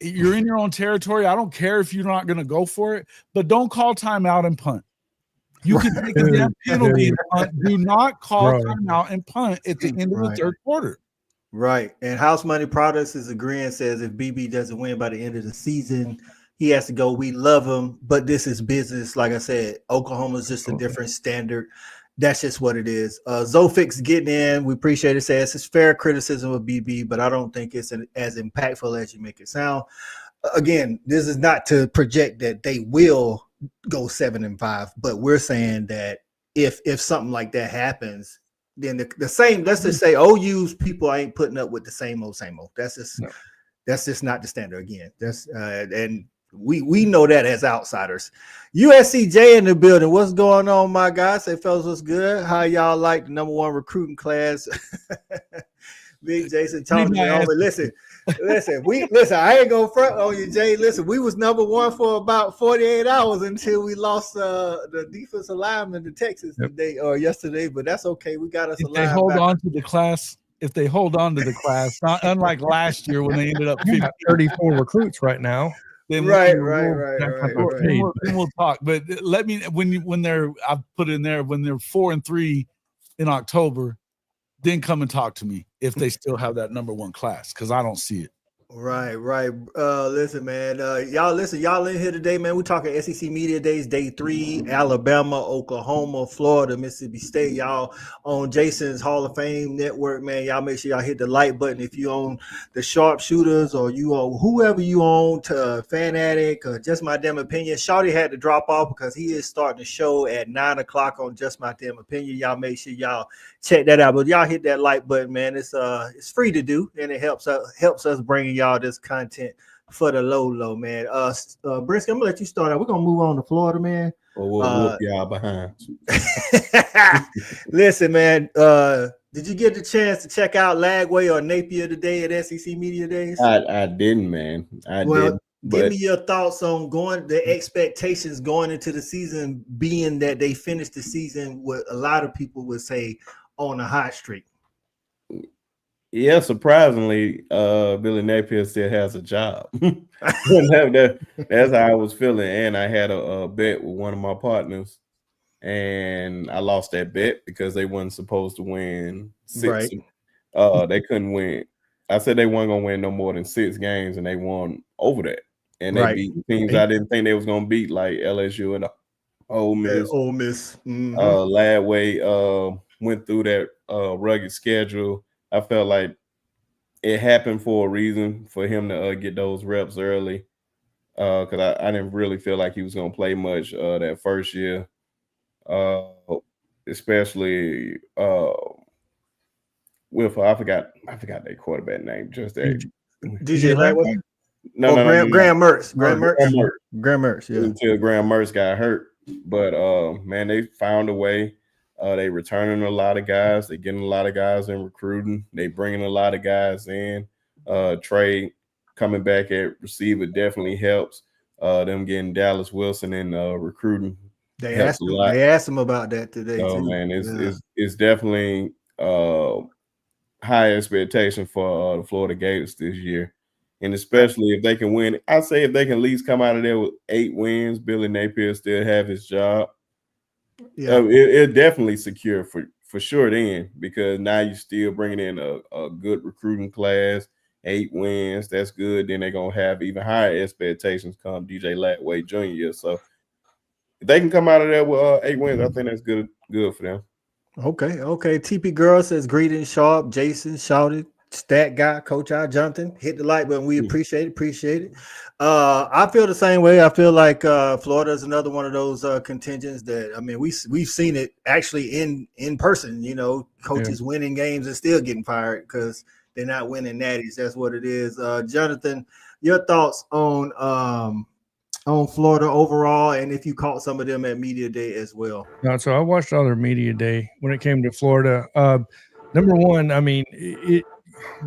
Speaker 5: You're in your own territory. I don't care if you're not going to go for it, but don't call timeout and punt. You can take a damn penalty and punt. Do not call timeout and punt at the end of the third quarter.
Speaker 2: Right. And House Money Products is agreeing, says if BB doesn't win by the end of the season, he has to go. We love him, but this is business. Like I said, Oklahoma's just a different standard. That's just what it is. Zofix getting in. We appreciate it. Says it's fair criticism of BB, but I don't think it's as impactful as you make it sound. Again, this is not to project that they will go 7-5, but we're saying that if something like that happens, then the same. Let's just say OU's people ain't putting up with the same old. That's just not the standard. Again, that's and we know that as outsiders. USCJ in the building. What's going on, my guys? Say, fellas, what's good? How y'all like the #1 recruiting class? Big Jason talking to me over. Listen. I ain't gonna front on you, Jay. Listen, we was #1 for about 48 hours until we lost the defensive lineman to Texas today or yesterday. But that's okay. We got us.
Speaker 5: If they hold on to the class, not unlike last year when they ended up
Speaker 1: 34 recruits right now.
Speaker 5: Then
Speaker 2: right.
Speaker 5: Then we'll talk. But let me when they're 4-3 in October, then come and talk to me if they still have that #1 class, because I don't see it.
Speaker 2: Right. Listen, man. Y'all in here today, man. We're talking SEC Media Days, Day 3, Alabama, Oklahoma, Florida, Mississippi State. Y'all on Jason's Hall of Fame network, man. Y'all make sure y'all hit the like button if you own the Sharpshooters or you own whoever you own to Fan Addict or Just My Damn Opinion. Shawty had to drop off because he is starting the show at 9:00 on Just My Damn Opinion. Y'all make sure y'all check that out. But y'all hit that like button, man. It's free to do, and it helps us bringing y'all this content for the low, man. Brisky, I'm gonna let you start out. We're gonna move on to Florida, man.
Speaker 6: Or we'll whoop y'all behind.
Speaker 2: Listen, man. Did you get the chance to check out Lagway or Napier today at SEC Media Days?
Speaker 6: I didn't, man. I didn't.
Speaker 2: Give
Speaker 6: But
Speaker 2: me your thoughts on the expectations going into the season, being that they finished the season what a lot of people would say on a hot streak.
Speaker 6: yeah, surprisingly, Billy Napier still has a job. That's how I was feeling. And I had a bet with one of my partners, and I lost that bet because they weren't supposed to win 6.
Speaker 2: Right.
Speaker 6: They couldn't win. I said they weren't gonna win no more than 6 games, and they won over that. And they
Speaker 2: Right.
Speaker 6: beat teams I didn't think they was gonna beat, like LSU and Ole Miss.
Speaker 2: Ole Miss. Mhm.
Speaker 6: Ladway went through that rugged schedule. I felt like it happened for a reason for him to get those reps early. Because I didn't really feel like he was gonna play much that first year. Especially with I forgot their quarterback name. Just that
Speaker 2: DJ Lagway?
Speaker 6: No,
Speaker 2: Graham Mertz.
Speaker 6: Graham
Speaker 2: Mertz, yeah.
Speaker 6: Until Graham Mertz got hurt. But man, they found a way. They returning a lot of guys. They getting a lot of guys in recruiting. They bringing a lot of guys in. Trey coming back at receiver definitely helps. Them getting Dallas Wilson in recruiting.
Speaker 2: They asked him about that today.
Speaker 6: Oh
Speaker 2: too.
Speaker 6: man, it's definitely high expectation for the Florida Gators this year. And especially if they can win, I say if they can at least come out of there with 8 wins, Billy Napier still have his job.
Speaker 2: Yeah.
Speaker 6: It definitely secure for sure then, because now you're still bringing in a good recruiting class, 8 wins. That's good. Then they're going to have even higher expectations come DJ Latway Jr. So if they can come out of there with 8 wins, I think that's good for them.
Speaker 2: Okay. TP Girl says greetings, Sharp. Jason shouted. Stat guy, Coach I, Jonathan, hit the like button. We appreciate it. I feel the same way. I feel like Florida is another one of those contingents that, I mean, we've seen it actually in person. You know, coaches winning games and still getting fired because they're not winning natties. That's what it is. Jonathan, your thoughts on Florida overall, and if you caught some of them at Media Day as well.
Speaker 1: No, so I watched all their Media Day when it came to Florida. Number one, I mean,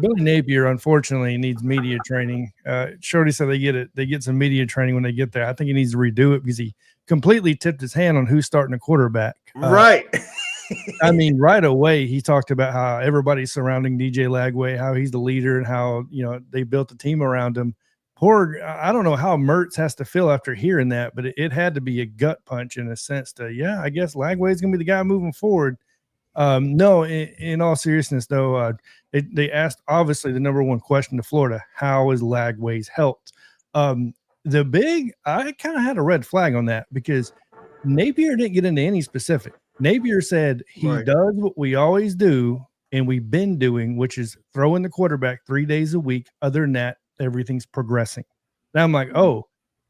Speaker 1: Billy Napier, unfortunately, needs media training. Shorty said they get some media training when they get there. I think he needs to redo it because he completely tipped his hand on who's starting a quarterback.
Speaker 2: Right.
Speaker 1: I mean, right away, he talked about how everybody's surrounding DJ Lagway, how he's the leader, and how, you know, they built a team around him. I don't know how Mertz has to feel after hearing that, but it had to be a gut punch in a sense to, I guess Lagway's going to be the guy moving forward. No, in all seriousness, though, they asked, obviously, the number one question to Florida: how is Lagway's health? I kind of had a red flag on that because Napier didn't get into any specific. Napier said he does what we always do and we've been doing, which is throwing the quarterback 3 days a week. Other than that, everything's progressing. Now I'm like, oh,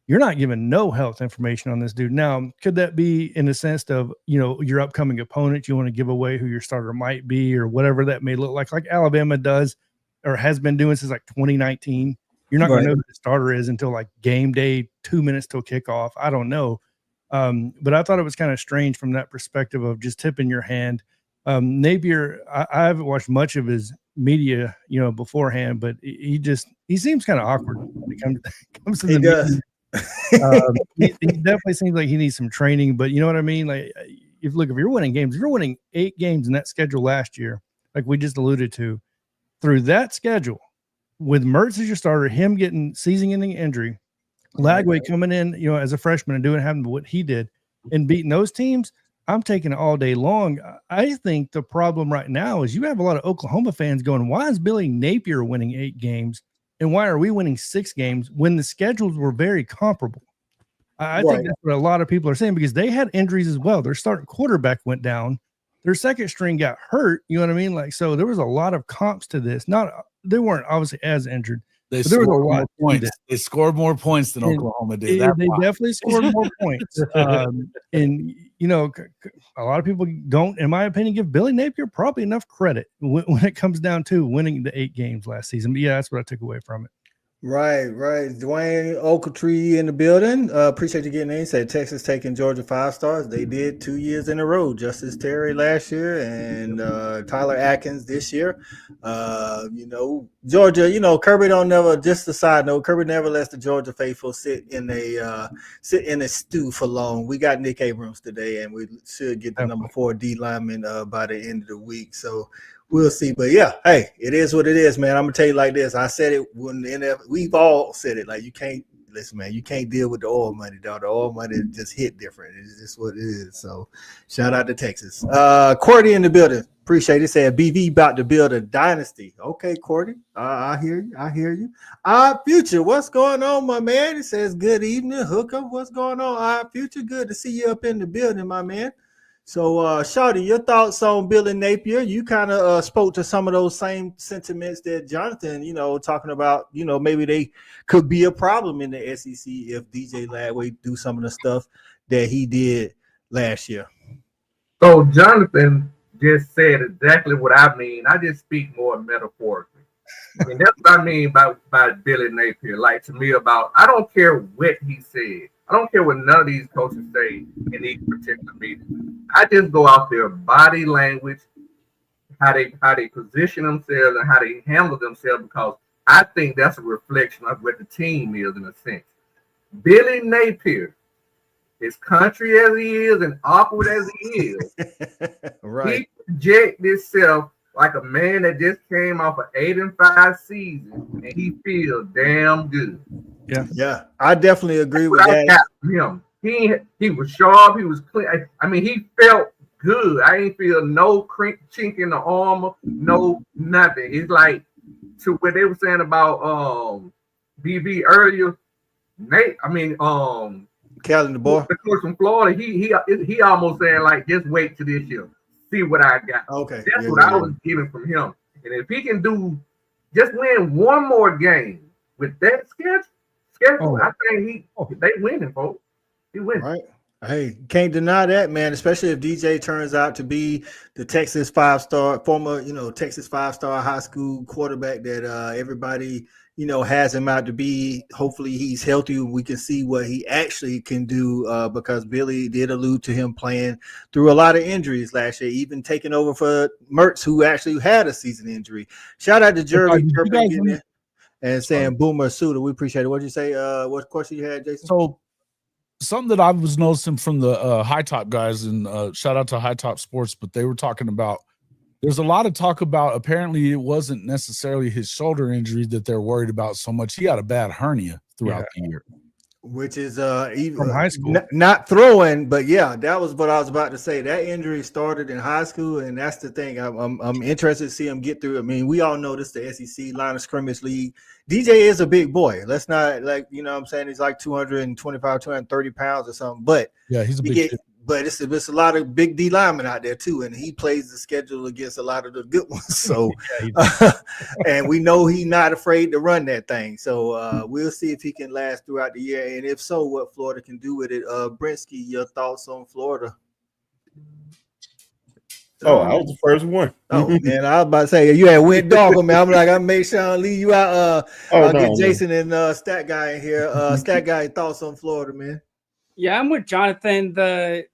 Speaker 1: you're not giving no health information on this dude. Now, could that be in the sense of, you know, your upcoming opponent, you want to give away who your starter might be or whatever that may look like Alabama does or has been doing since like 2019. You're not going to know who the starter is until like game day, 2 minutes till kickoff. I don't know. But I thought it was kind of strange from that perspective of just tipping your hand. Napier, I haven't watched much of his media, you know, beforehand, but he seems kind of awkward when it comes to the media. He definitely seems like he needs some training, but you know what I mean? Like, if you're winning games, if you're winning 8 games in that schedule last year, like we just alluded to, through that schedule, with Mertz as your starter, him getting season-ending injury, Lagway coming in, you know, as a freshman and having what he did and beating those teams, I'm taking it all day long. I think the problem right now is you have a lot of Oklahoma fans going, why is Billy Napier winning 8 games? And why are we winning 6 games when the schedules were very comparable? I think that's what a lot of people are saying because they had injuries as well. Their starting quarterback went down. Their second string got hurt. You know what I mean? Like, so there was a lot of comps to this. They weren't obviously as injured. There was a lot of
Speaker 5: points. They scored more points than Oklahoma did.
Speaker 1: They definitely scored more points. And, you know, a lot of people don't, in my opinion, give Billy Napier probably enough credit when it comes down to winning the 8 games last season. But yeah, that's what I took away from it.
Speaker 2: Right. Dwayne Oaktree in the building. Appreciate you getting in. He said Texas taking Georgia 5 stars. They did 2 years in a row. Justice Terry last year and Tyler Atkins this year. Georgia, Kirby don't never, just a side note, Kirby never lets the Georgia faithful sit in a stew for long. We got Nick Abrams today, and we should get the number 4 D lineman by the end of the week. So we'll see. But yeah, hey, it is what it is, man. I'm gonna tell you like this. I said it when we've all said it. Like, you can't listen, man. You can't deal with the oil money, dog. The oil money just hit different. It's just what it is. So shout out to Texas. Cordy in the building. Appreciate it. Said BV about to build a dynasty. Okay, Cordy. I hear you. Future, what's going on, my man? It says good evening, hookup. What's going on? Future, good to see you up in the building, my man. So, Shawty, your thoughts on Billy Napier? You kind of spoke to some of those same sentiments that Jonathan, talking about, maybe they could be a problem in the SEC if DJ Ladway do some of the stuff that he did last year.
Speaker 7: So Jonathan just said exactly what I mean. I just speak more metaphorically. I mean, that's what I mean by Billy Napier. Like, to me, I don't care what he said. I don't care what none of these coaches say in these particular meetings. I just go off their body language, how they position themselves, and how they handle themselves, because I think that's a reflection of what the team is in a sense. Billy Napier, as country as he is and awkward as he is,
Speaker 2: right?
Speaker 7: He projects himself like a man that just came off an 8-5 season, and he feels damn good.
Speaker 2: Yeah, I definitely agree with that.
Speaker 7: I got him. He was sharp. He was clean. I mean, he felt good. I ain't feel no chink in the armor, no nothing. It's like, to what they were saying about BB earlier.
Speaker 2: Calvin DeBoer,
Speaker 7: the coach from Florida. He almost saying, like, just wait till this year, see what I got.
Speaker 2: Okay,
Speaker 7: that's what I was getting from him. And if he can just win one more game with that schedule, I think they winning, folks. He winning.
Speaker 2: Right. Hey, can't deny that, man. Especially if DJ turns out to be the Texas former Texas 5-star high school quarterback that everybody has him out to be. Hopefully he's healthy. We can see what he actually can do, because Billy did allude to him playing through a lot of injuries last year, even taking over for Mertz, who actually had a season injury. Shout out to Jeremy and saying Boomer Suda. We appreciate it. What'd you say? What question you had, Jason?
Speaker 5: So something that I was noticing from the High Top guys, and shout out to High Top Sports, but they were talking about, there's a lot of talk about, apparently it wasn't necessarily his shoulder injury that they're worried about so much. He had a bad hernia throughout the year.
Speaker 2: Which is even
Speaker 1: from high school,
Speaker 2: not throwing, but yeah, that was what I was about to say. That injury started in high school, and that's the thing. I'm interested to see him get through. I mean, we all know this, the SEC line of scrimmage league. DJ is a big boy. Let's not, like, what I'm saying, he's like 225, 230 pounds or something. But
Speaker 5: yeah, he's a big kid.
Speaker 2: But it's a lot of big D linemen out there too, and he plays the schedule against a lot of the good ones. So, and we know he's not afraid to run that thing. So we'll see if he can last throughout the year, and if so, what Florida can do with it. Brinsky, your thoughts on Florida?
Speaker 6: Oh, I was the first one.
Speaker 2: Oh man, I was about to say you had went dog on me. I'm like, I made sure I leave you out. I'll get Jason and Stat Guy in here. Stat Guy, thoughts on Florida, man?
Speaker 4: Yeah, I'm with Jonathan.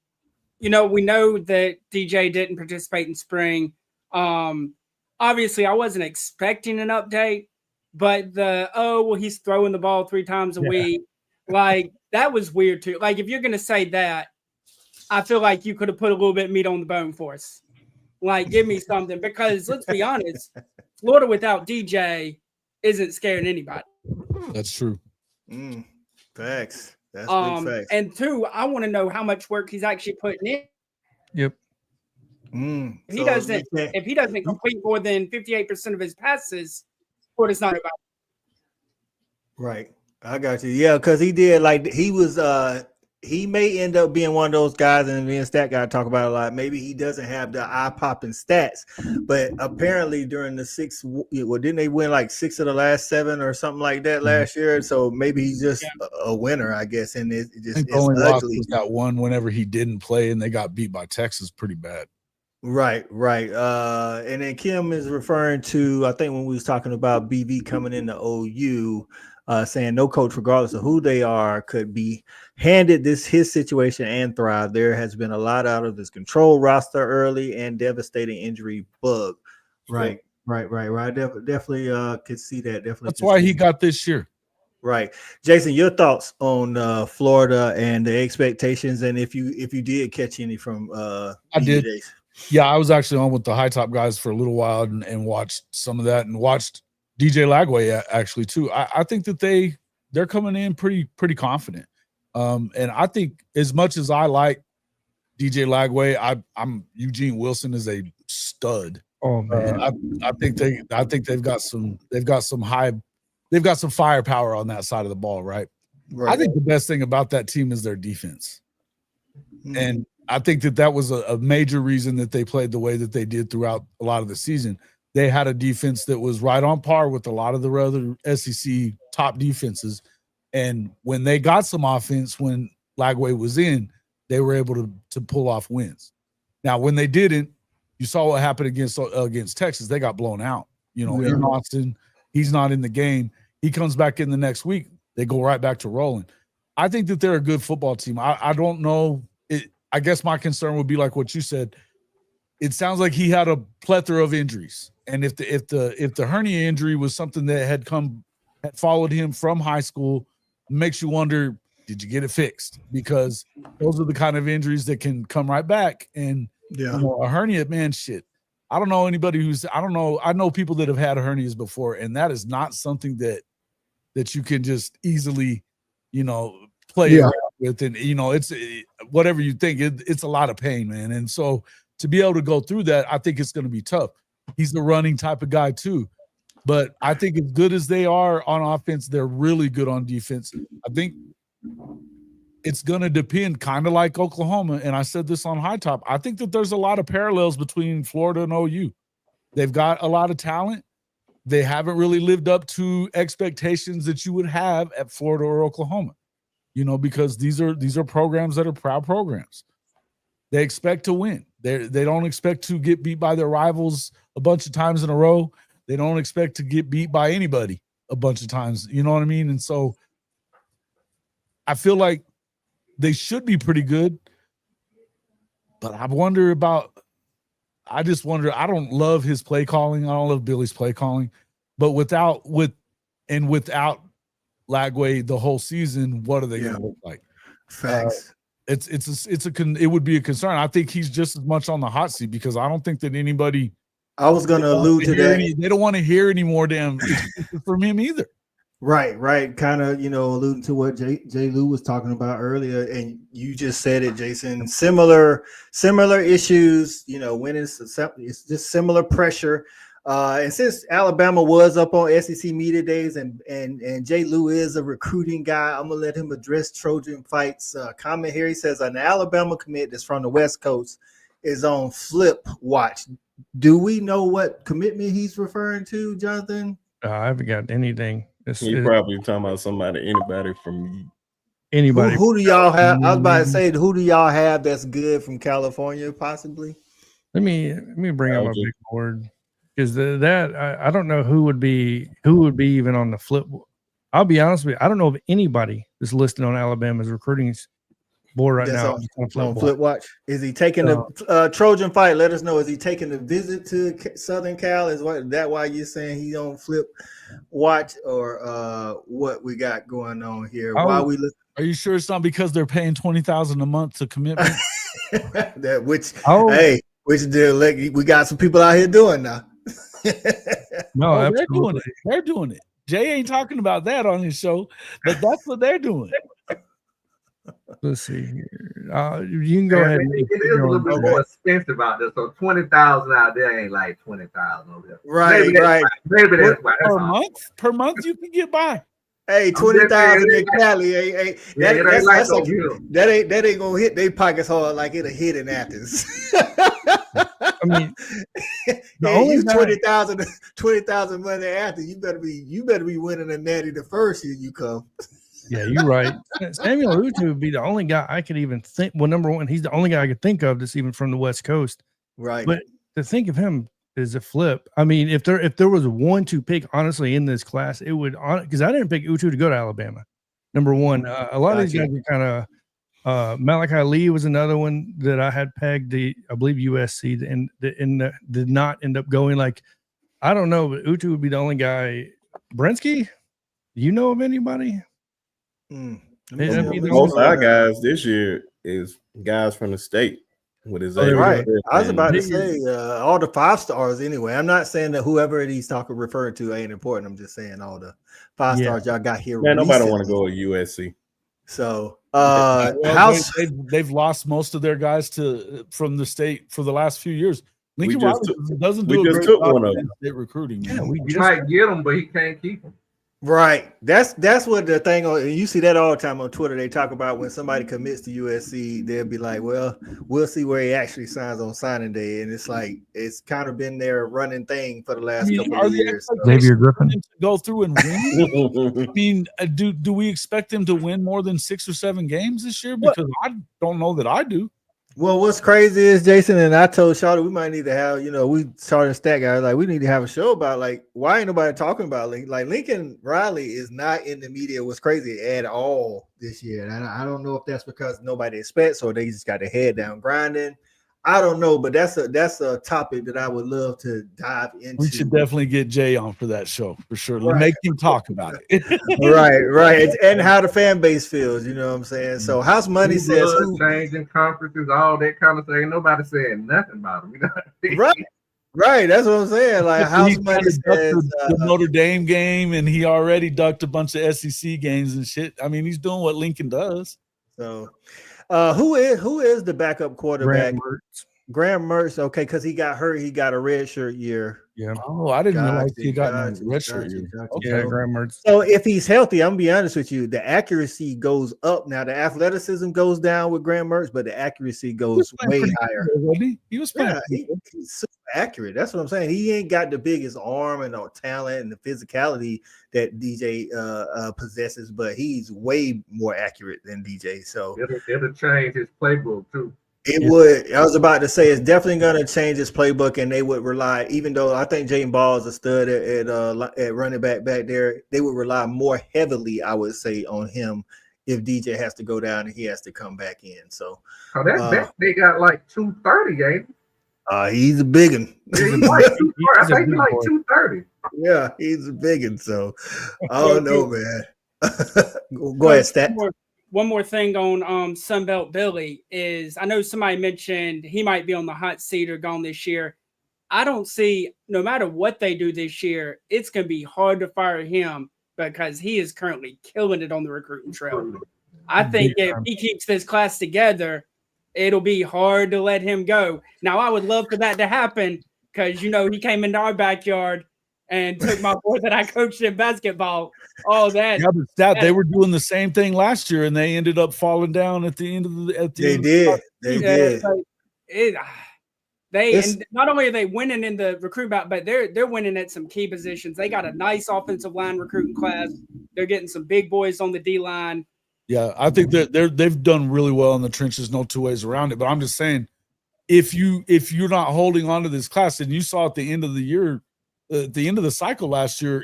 Speaker 4: We know that DJ didn't participate in spring. Obviously, I wasn't expecting an update, but he's throwing the ball 3 times a week. Like, that was weird too. Like, if you're going to say that, I feel like you could have put a little bit of meat on the bone for us. Like, give me something, because let's be honest, Florida without DJ isn't scaring anybody.
Speaker 5: That's true.
Speaker 2: Facts. That's big facts.
Speaker 4: And 2, I want to know how much work he's actually putting in.
Speaker 1: Yep.
Speaker 4: If he doesn't complete more than 58% of his passes, Florida's not about.
Speaker 2: Right. I got you. Yeah, because he did, like, he may end up being one of those guys, and me and Stat Guy talk about it a lot. Maybe he doesn't have the eye-popping stats, but apparently during the 6, didn't they win like 6 of the last 7 or something like that last year? So maybe he's just a winner, I guess. And it's
Speaker 5: only
Speaker 2: ugly.
Speaker 5: Got one whenever he didn't play, and they got beat by Texas pretty bad.
Speaker 2: Right. And then Kim is referring to, I think when we was talking about BV coming into OU, saying no coach, regardless of who they are, could be handed his situation and thrive. There has been a lot out of this control roster early and devastating injury bug. Right. Definitely could see that. Definitely.
Speaker 5: That's why he got this year.
Speaker 2: Right. Jason, your thoughts on Florida and the expectations, and if you did catch any from
Speaker 5: I did.
Speaker 2: Jason.
Speaker 5: Yeah, I was actually on with the High Top guys for a little while and watched some of that and watched DJ Lagway actually too. I think that they're coming in pretty confident. And I think as much as I like DJ Lagway, I'm Eugene Wilson is a stud.
Speaker 1: Oh man,
Speaker 5: I think they've got some firepower on that side of the ball, right? I think the best thing about that team is their defense. And I think that was a major reason that they played the way that they did throughout a lot of the season. They had a defense that was right on par with a lot of the other SEC top defenses. And when they got some offense, when Lagway was in, they were able to pull off wins. Now, when they didn't, you saw what happened against Texas. They got blown out. In Austin, he's not in the game. He comes back in the next week. They go right back to rolling. I think that they're a good football team. I don't know. I guess my concern would be like what you said. It sounds like he had a plethora of injuries, and if the hernia injury was something that had followed him from high school, it makes you wonder, did you get it fixed? Because those are the kind of injuries that can come right back. And a hernia, man, shit. I don't know anybody I know people that have had hernias before, and that is not something that you can just easily, play around with. And, it's whatever you think, it's a lot of pain, man. And so to be able to go through that, I think it's going to be tough. He's the running type of guy too. But I think as good as they are on offense, they're really good on defense. I think it's going to depend, kind of like Oklahoma. And I said this on High Top. I think that there's a lot of parallels between Florida and OU. They've got a lot of talent. They haven't really lived up to expectations that you would have at Florida or Oklahoma, because these are programs that are proud programs. They expect to win. They don't expect to get beat by their rivals a bunch of times in a row. They don't expect to get beat by anybody a bunch of times. You know what I mean? And so I feel like they should be pretty good. But I just wonder, I don't love his play calling. I don't love Billy's play calling. But without Lagway the whole season, what are they going to look like?
Speaker 2: Facts.
Speaker 5: It would be a concern. I think he's just as much on the hot seat because I don't think that anybody.
Speaker 2: I was going to allude to that.
Speaker 5: They don't want to hear any more damn from him either.
Speaker 2: Right. Kind of, alluding to what Jay Lou was talking about earlier, and you just said it, Jason. Similar issues, winning. It's just similar pressure. And since Alabama was up on SEC Media Days, and Jay Lou is a recruiting guy, I'm gonna let him address Trojan Fight's comment here. He says an Alabama commit that's from the West Coast is on flip watch. Do we know what commitment he's referring to, Jonathan?
Speaker 1: I haven't got anything.
Speaker 6: He probably talking about anybody from
Speaker 1: anybody.
Speaker 2: Who do y'all have? I was about to say, who do y'all have that's good from California, possibly?
Speaker 1: Let me bring up my big board. Because I don't know who would be even on the flip. I'll be honest with you. I don't know of anybody that's listed on Alabama's recruiting board right now.
Speaker 2: On flip watch. Is he taking the Trojan Fight? Let us know. Is he taking the visit to Southern Cal? Is that why you're saying he's on flip watch, or what we got going on here? Why we listen?
Speaker 5: Are you sure it's not because they're paying $20,000 a month to commitment?
Speaker 2: We got some people out here doing now.
Speaker 1: No,
Speaker 5: they're doing it. Jay ain't talking about that on his show, but that's what they're doing.
Speaker 1: Let's see here. You can go ahead.
Speaker 7: It is a little bit more expensive out there. So 20,000 out there ain't like 20,000 over there.
Speaker 2: Right.
Speaker 7: Maybe that's why.
Speaker 5: Per month you can get by.
Speaker 2: Hey, 20,000 in Cali. That ain't gonna hit their pockets hard like it'll hit in Athens.
Speaker 1: I mean,
Speaker 2: you 20,000 money after you better be winning a natty the first year you come.
Speaker 1: Yeah, you're right. Samuel Utu would be the only guy I could even think. Well, number one, he's the only guy I could think of that's even from the West Coast.
Speaker 2: Right.
Speaker 1: But to think of him is a flip. I mean, if there was one to pick honestly in this class, it would because I didn't pick Utu to go to Alabama. Number one, a lot of these guys are kind of Malachi Lee was another one that I had pegged. I believe USC and did not end up going. Like I don't know, but Utu would be the only guy. Brensky, do you know of anybody?
Speaker 6: Most of our guys this year is guys from the state. With his
Speaker 2: right, I was about to say all the 5 stars. Anyway, I'm not saying that whoever he's referring to ain't important. I'm just saying all the 5 stars y'all got here.
Speaker 6: Man, nobody want to go to USC.
Speaker 2: So,
Speaker 5: they've lost most of their guys from the state for the last few years. Lincoln Riley doesn't do a great job of state recruiting.
Speaker 7: Yeah, we might get him, but he can't keep him.
Speaker 2: Right. That's what the thing. You see that all the time on Twitter. They talk about when somebody commits to USC, they'll be like, "Well, we'll see where he actually signs on signing day." And it's like it's kind of been their running thing for the last couple of years.
Speaker 1: Xavier Griffin
Speaker 5: to go through and win. I mean, do we expect them to win more than 6 or 7 games this year? Because I don't know that I do.
Speaker 2: Well, what's crazy is Jason and I told Charlotte we might need to have, we started stat guys like we need to have a show about like why ain't nobody talking about Lincoln Riley is not in the media. What's crazy at all this year, and I don't know if that's because nobody expects or they just got their head down grinding. I don't know, but that's a topic that I would love to dive into.
Speaker 5: We should definitely get Jay on for that show for sure. Right. Make him talk about it.
Speaker 2: right, and how the fan base feels. You know what I'm saying? So House Money says
Speaker 7: changing conferences, all that kind of thing. Ain't nobody saying nothing about him.
Speaker 2: Right. That's what I'm saying. Like House Money says
Speaker 5: the Notre Dame game, and he already ducked a bunch of SEC games and shit. I mean, he's doing what Lincoln does.
Speaker 2: So. Who is the backup quarterback? Graham Mertz. Okay, because he got hurt. He got a redshirt year.
Speaker 1: Yeah.
Speaker 5: Oh, I didn't realize he got a redshirt year.
Speaker 1: Okay, yeah, Graham Mertz.
Speaker 2: So if he's healthy, I'm gonna be honest with you, the accuracy goes up. Now the athleticism goes down with Graham Mertz, but the accuracy goes way higher.
Speaker 5: He was playing.
Speaker 2: Yeah, he's super accurate. That's what I'm saying. He ain't got the biggest arm and the talent and the physicality that DJ possesses, but he's way more accurate than DJ. So
Speaker 7: it'll change his playbook too.
Speaker 2: It would. I was about to say it's definitely going to change his playbook, and they would rely. Even though I think Jaden Ball is a stud at running back there, they would rely more heavily, I would say, on him if DJ has to go down and he has to come back in. So,
Speaker 7: they got like 230, ain't he?
Speaker 2: He's a big one.
Speaker 7: I think he's like 230.
Speaker 2: Yeah, he's a big one. So, I don't know, man. Go ahead, Stat.
Speaker 4: One more thing on Sunbelt Billy is I know somebody mentioned he might be on the hot seat or gone this year. I don't see, no matter what they do this year, it's going to be hard to fire him because he is currently killing it on the recruiting trail. I think if he keeps this class together, it'll be hard to let him go. Now, I would love for that to happen because, he came into our backyard and took my boy that I coached in basketball. All that.
Speaker 5: Yeah, but they were doing the same thing last year, and they ended up falling down at the end of the.
Speaker 2: They did.
Speaker 4: And not only are they winning in the recruitment, but they're winning at some key positions. They got a nice offensive line recruiting class. They're getting some big boys on the D line.
Speaker 5: Yeah, I think that they've done really well in the trenches. No two ways around it. But I'm just saying, if you're not holding on to this class, and you saw at the end of the year. At the end of the cycle last year,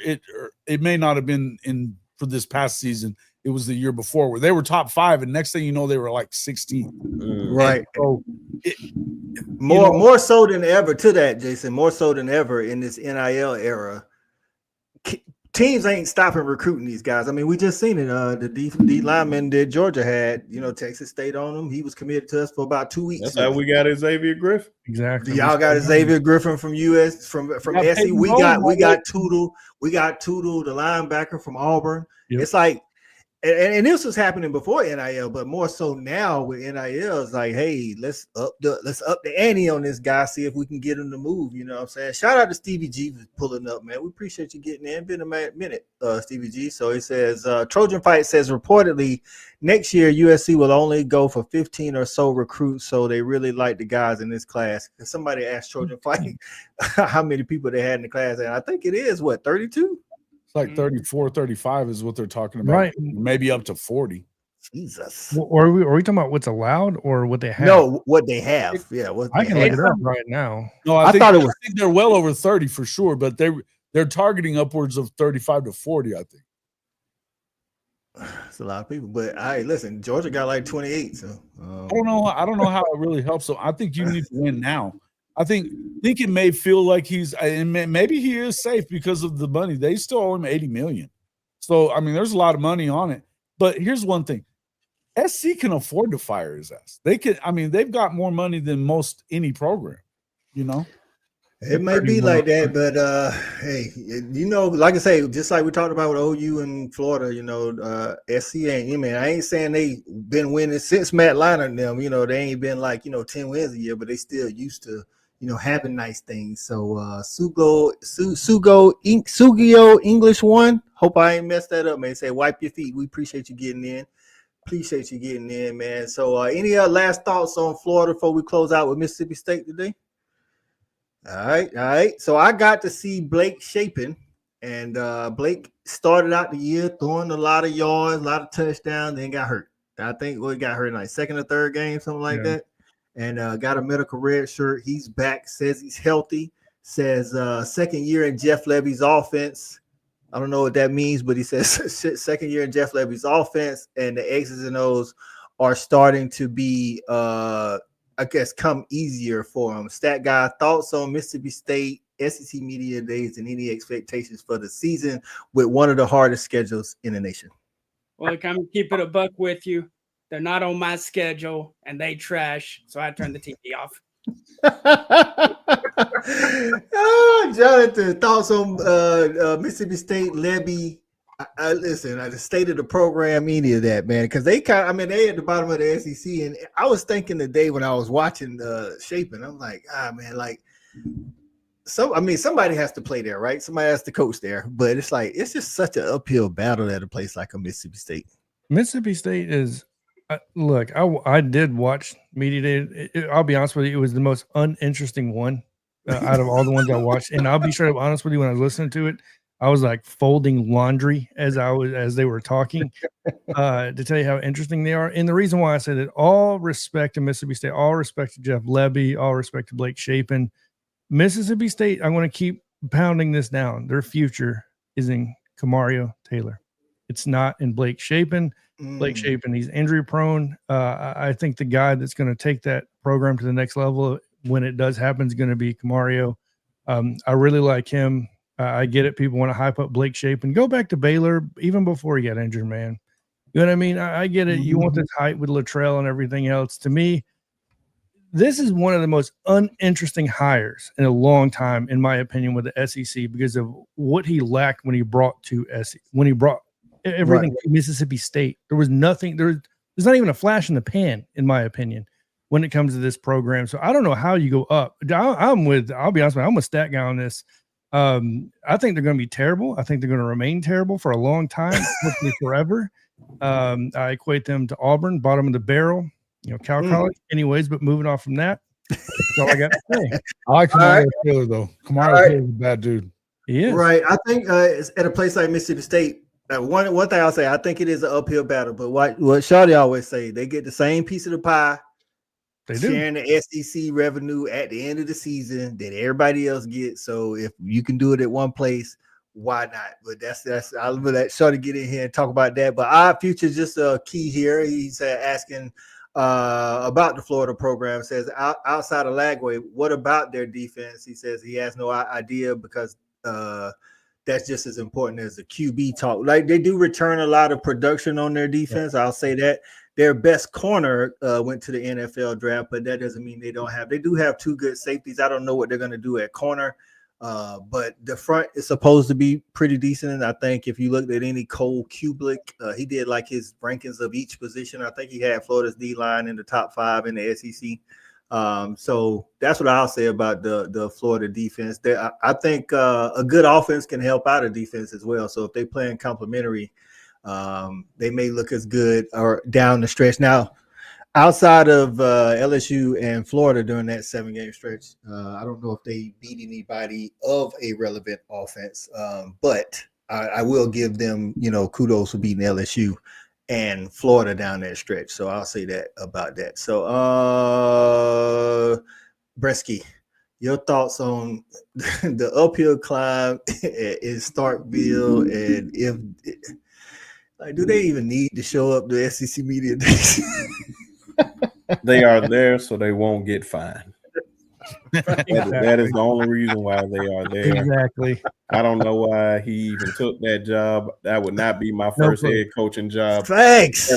Speaker 5: it may not have been in for this past season. It was the year before where they were top 5, and next thing you know, they were like 16.
Speaker 2: Right. So more so than ever to that, Jason. More so than ever in this NIL era. Teams ain't stopping recruiting these guys. I mean, we just seen it. The D lineman that Georgia had, Texas State on him. He was committed to us for about 2 weeks.
Speaker 6: That's how we got Xavier Griffin.
Speaker 1: Exactly.
Speaker 2: Y'all got Xavier Griffin from US from SC. We got Tootle. We got Tootle, the linebacker from Auburn. Yep. It's like, and this was happening before NIL, but more so now with NIL. It's like, hey, let's up the ante on this guy. See if we can get him to move. You know what I'm saying? Shout out to Stevie G for pulling up, man. We appreciate you getting in. Been a minute, Stevie G. So it says Trojan Fight says reportedly next year USC will only go for 15 or so recruits. So they really like the guys in this class. If somebody asked Trojan Fight how many people they had in the class, and I think it is 32.
Speaker 5: Like 34, 35 is what they're talking about.
Speaker 1: Right.
Speaker 5: Maybe up to 40.
Speaker 2: Jesus.
Speaker 1: Or are we talking about what's allowed or what they have?
Speaker 2: No, what they have. Yeah, what
Speaker 1: I
Speaker 2: they
Speaker 1: can look
Speaker 2: have.
Speaker 1: it up right now.
Speaker 5: No,
Speaker 2: I thought it was-
Speaker 5: I think they're well over 30 for sure, but they're targeting upwards of 35 to 40, I think.
Speaker 2: It's a lot of people, but listen, Georgia got like 28. So
Speaker 5: I don't know how it really helps. So I think you need to win now. I think it may feel like maybe he is safe because of the money. They still owe him 80 million. So I mean, there's a lot of money on it. But here's one thing: SC can afford to fire his ass. They can. I mean, they've got more money than most any program. You know.
Speaker 2: it may be like that, but hey, like I say, just like we talked about with OU and Florida, SC ain't, man, I ain't saying they been winning since Matt Leinart and them, they ain't been like 10 wins a year, but they still used to having nice things. So Sugio English 1, hope I ain't messed that up, man. Say wipe your feet. We appreciate you getting in. Appreciate you getting in, man. So any last thoughts on Florida before we close out with Mississippi State today? All right. So I got to see Blake Shapen, and Blake started out the year throwing a lot of yards, a lot of touchdowns, then got hurt. I think he got hurt in like second or third game, something like that, and got a medical red shirt. He's back, says he's healthy, says second year in Jeff Levy's offense. I don't know what that means, but he says second year in Jeff Levy's offense, and the X's and O's are starting to be I guess come easier for him. Stat guy, thoughts on Mississippi State, SEC Media Days, and any expectations for the season with one of the hardest schedules in the nation?
Speaker 4: Well, look, I'm keeping a buck with you. They're not on my schedule, and they trash, so I turned the TV off.
Speaker 2: Jonathan, thoughts on Mississippi State, Levy? Listen, the state of the program, any of that, man, because they they at the bottom of the SEC, and I was thinking the day when I was watching Shapen, I'm like, man, like, somebody has to play there, right? Somebody has to coach there, but it's like it's just such an uphill battle at a place like a Mississippi State.
Speaker 1: Mississippi State is. Look, I did watch Media Day. I'll be honest with you, it was the most uninteresting one out of all the ones I watched, and I'll be straight up honest with you. When I was listening to it, I was like folding laundry as they were talking to tell you how interesting they are. And the reason why I say that, all respect to Mississippi State, all respect to Jeff Levy, all respect to Blake Shapen. Mississippi State, I want to keep pounding this down. Their future is in Kamario Taylor. It's not in Blake Shapen. Blake Shapen, he's injury prone. I think the guy that's going to take that program to the next level when it does happen is going to be Kamario. I really like him. I get it. People want to hype up Blake Shapen. Go back to Baylor even before he got injured, man. You know what I mean? I get it. You want this hype with Luttrell and everything else. To me, this is one of the most uninteresting hires in a long time, in my opinion, with the SEC because of what he lacked when he brought everything to Mississippi State. There was nothing. There's not even a flash in the pan, in my opinion, when it comes to this program. So I don't know how you go up. I'll be honest with you, I'm a stat guy on this. I think they're going to be terrible. I think they're going to remain terrible for a long time, hopefully forever. I equate them to Auburn, bottom of the barrel, Cal College. Anyways, but moving off from that, that's all I got to say.
Speaker 5: I like Kamario Taylor, though. Kamario Taylor's a bad dude.
Speaker 1: He is.
Speaker 2: Right. I think it's at a place like Mississippi State, one thing I'll say, I think it is an uphill battle, but what Shawty always say, they get the same piece of the pie.
Speaker 1: They do.
Speaker 2: Sharing the SEC revenue at the end of the season that everybody else gets. So if you can do it at one place, why not? But that's I'll let Shawty get in here and talk about that. But our future is just a key here. He's asking about the Florida program. Says outside of Lagway, what about their defense? He says he has no idea because that's just as important as the QB talk. Like, they do return a lot of production on their defense. I'll say that. Their best corner went to the NFL draft, but that doesn't mean they do have two good safeties. I don't know what they're going to do at corner, but the front is supposed to be pretty decent. And I think if you looked at any Cole Kublik, he did like his rankings of each position. I think he had Florida's D-line in the top 5 in the SEC. So that's what I'll say about the Florida defense. I think a good offense can help out a defense as well. So if they play in complementary, they may look as good or down the stretch. Now, outside of LSU and Florida during that 7-game stretch, I don't know if they beat anybody of a relevant offense, but I will give them, kudos for beating LSU and Florida down that stretch. So I'll say that about that. So Bresky, your thoughts on the uphill climb in Starkville, and if like, do they even need to show up to SEC media days?
Speaker 6: They are there so they won't get fined. That is the only reason why they are there.
Speaker 1: Exactly.
Speaker 6: I don't know why he even took that job. That would not be my
Speaker 1: No
Speaker 6: first
Speaker 1: clue.
Speaker 6: head coaching job.
Speaker 2: Thanks.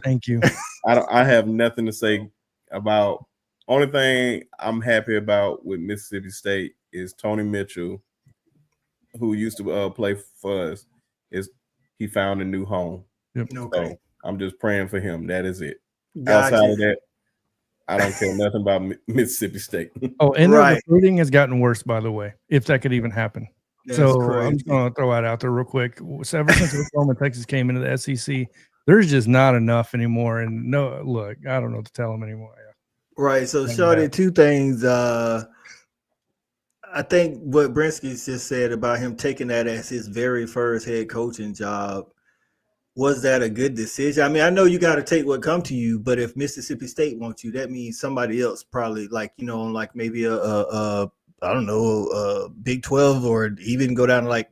Speaker 1: Thank you.
Speaker 6: I have nothing to say about. Only thing I'm happy about with Mississippi State is Tony Mitchell, who used to play for us, is he found a new home.
Speaker 1: Yep.
Speaker 2: Okay.
Speaker 6: So I'm just praying for him. That is it.
Speaker 2: Gotcha.
Speaker 6: Outside of that, I don't care nothing about Mississippi State.
Speaker 1: Oh, and their
Speaker 2: Right.
Speaker 1: recruiting has gotten worse, by the way, if that could even happen.
Speaker 2: That's
Speaker 1: so
Speaker 2: crazy.
Speaker 1: I'm just going to throw that out there real quick. So ever since Oklahoma, Texas came into the SEC, there's just not enough anymore. And no, look, I don't know what to tell them anymore.
Speaker 2: Right. So,
Speaker 1: And,
Speaker 2: Shorty, two things. I think what Brinsky just said about him taking that as his very first head coaching job, was that a good decision? I mean, I know you got to take what come to you, but if Mississippi State wants you, that means somebody else probably, like, you know, like maybe I don't know, Big 12, or even go down to like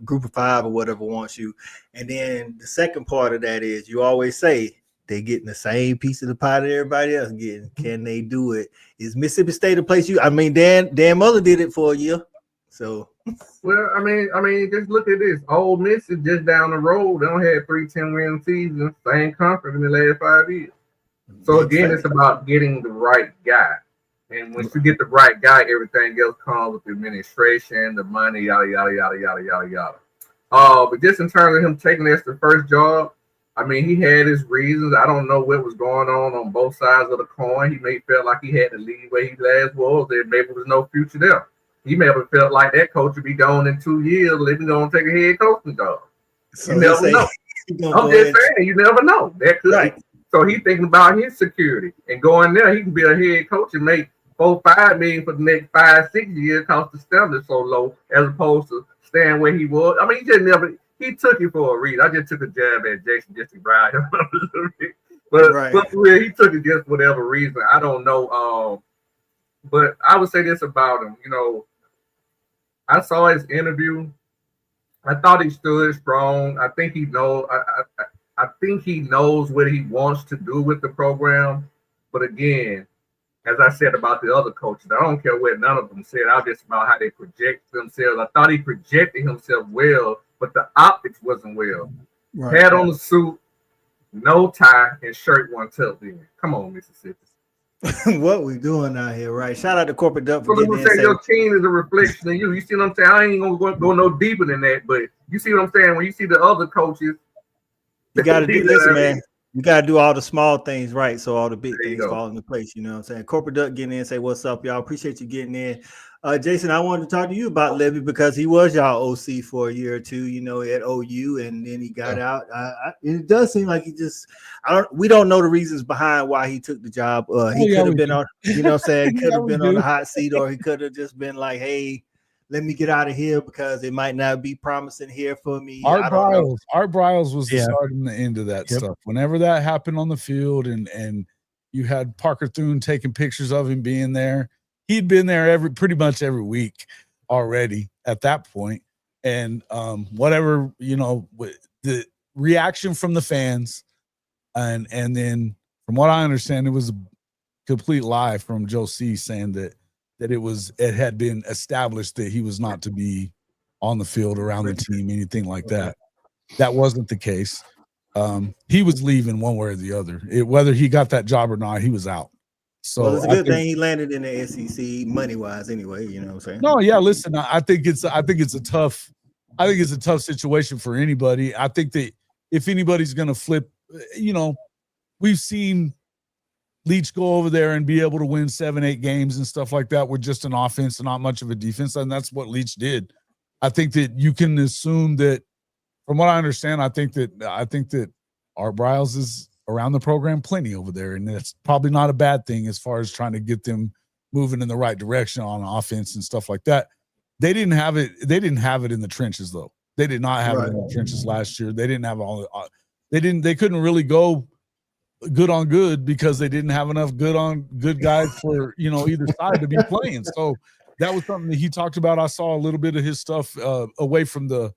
Speaker 2: Group of 5 or whatever wants you. And then the second part of that is, you always say they getting the same piece of the pie that everybody else getting. Can they do it? Is Mississippi State a place you? I mean, Dan Muller did it for a year, so.
Speaker 7: Well, I mean, just look at this. Ole Miss is just down the road. They don't have 3 10-win seasons, same conference in the last 5 years. So again, it's about getting the right guy. And once you get the right guy, everything else comes with the administration, the money, yada yada yada yada yada yada. But just in terms of him taking this the first job, I mean, he had his reasons. I don't know what was going on both sides of the coin. He may feel like he had to leave where he last was. There maybe was no future there. He may have felt like that coach would be gone in 2 years, living on take a head coaching job.
Speaker 2: So
Speaker 7: You never know. I'm just saying, you never know. That could
Speaker 2: Right.
Speaker 7: So he's thinking about his security and going there. He can be a head coach and make $4-5 million for the next 5-6 years because the standard's so low, as opposed to staying where he was. I mean, he took it for a reason. I just took a jab at Jason just to ride him a little bit. But for real, he took it just for whatever reason. I don't know. But I would say this about him. You know, I saw his interview. I thought he stood strong. I think he knows. I think he knows what he wants to do with the program. But again, as I said about the other coaches, I don't care what none of them said. I was just about how they project themselves. I thought he projected himself well, but the optics wasn't well.
Speaker 2: Right.
Speaker 7: Had on the suit, no tie, and shirt one tucked in. Come on, Mississippi.
Speaker 2: What we doing out here, right? Shout out to Corporate Duck for
Speaker 7: So
Speaker 2: getting
Speaker 7: let me
Speaker 2: in.
Speaker 7: say, your team is a reflection of you. You see what I'm saying? I ain't gonna go no deeper than that, but you see what I'm saying? When you see the other coaches,
Speaker 2: You got to do, listen, man. You got to do all the small things right, so all the big things fall into place. You know what I'm saying? Corporate Duck getting in, say what's up, y'all. Appreciate you getting in. Jason, I wanted to talk to you about Levy because he was y'all OC for a year or two, you know, at OU, and then he got out. It does seem like we don't know the reasons behind why he took the job. He could have been on, you know what I'm saying? He could have been on the hot seat, or he could have just been like, hey, let me get out of here because it might not be promising here for me.
Speaker 5: Art Briles was the start and the end of that stuff. Whenever that happened on the field, and you had Parker Thune taking pictures of him being there, he'd been there pretty much every week already at that point. And whatever, you know, the reaction from the fans, and then from what I understand, it was a complete lie from Joe C saying that it had been established that he was not to be on the field around the team, anything like that. That wasn't the case. He was leaving one way or the other. Whether he got that job or not, he was out. So
Speaker 2: it's a good thing he landed in the SEC money wise anyway, you know what I'm saying?
Speaker 5: No, yeah, listen, I think it's a tough situation for anybody. I think that if anybody's going to flip, you know, we've seen Leach go over there and be able to win 7-8 games and stuff like that with just an offense and not much of a defense. And that's what Leach did. I think that you can assume that, from what I understand, I think that Art Briles is around the program plenty over there. And that's probably not a bad thing as far as trying to get them moving in the right direction on offense and stuff like that. They didn't have it in the trenches though. They did not have it in the trenches last year. They didn't have they couldn't really go good on good because they didn't have enough good guys for either side to be playing. So that was something that he talked about. I saw a little bit of his stuff away from the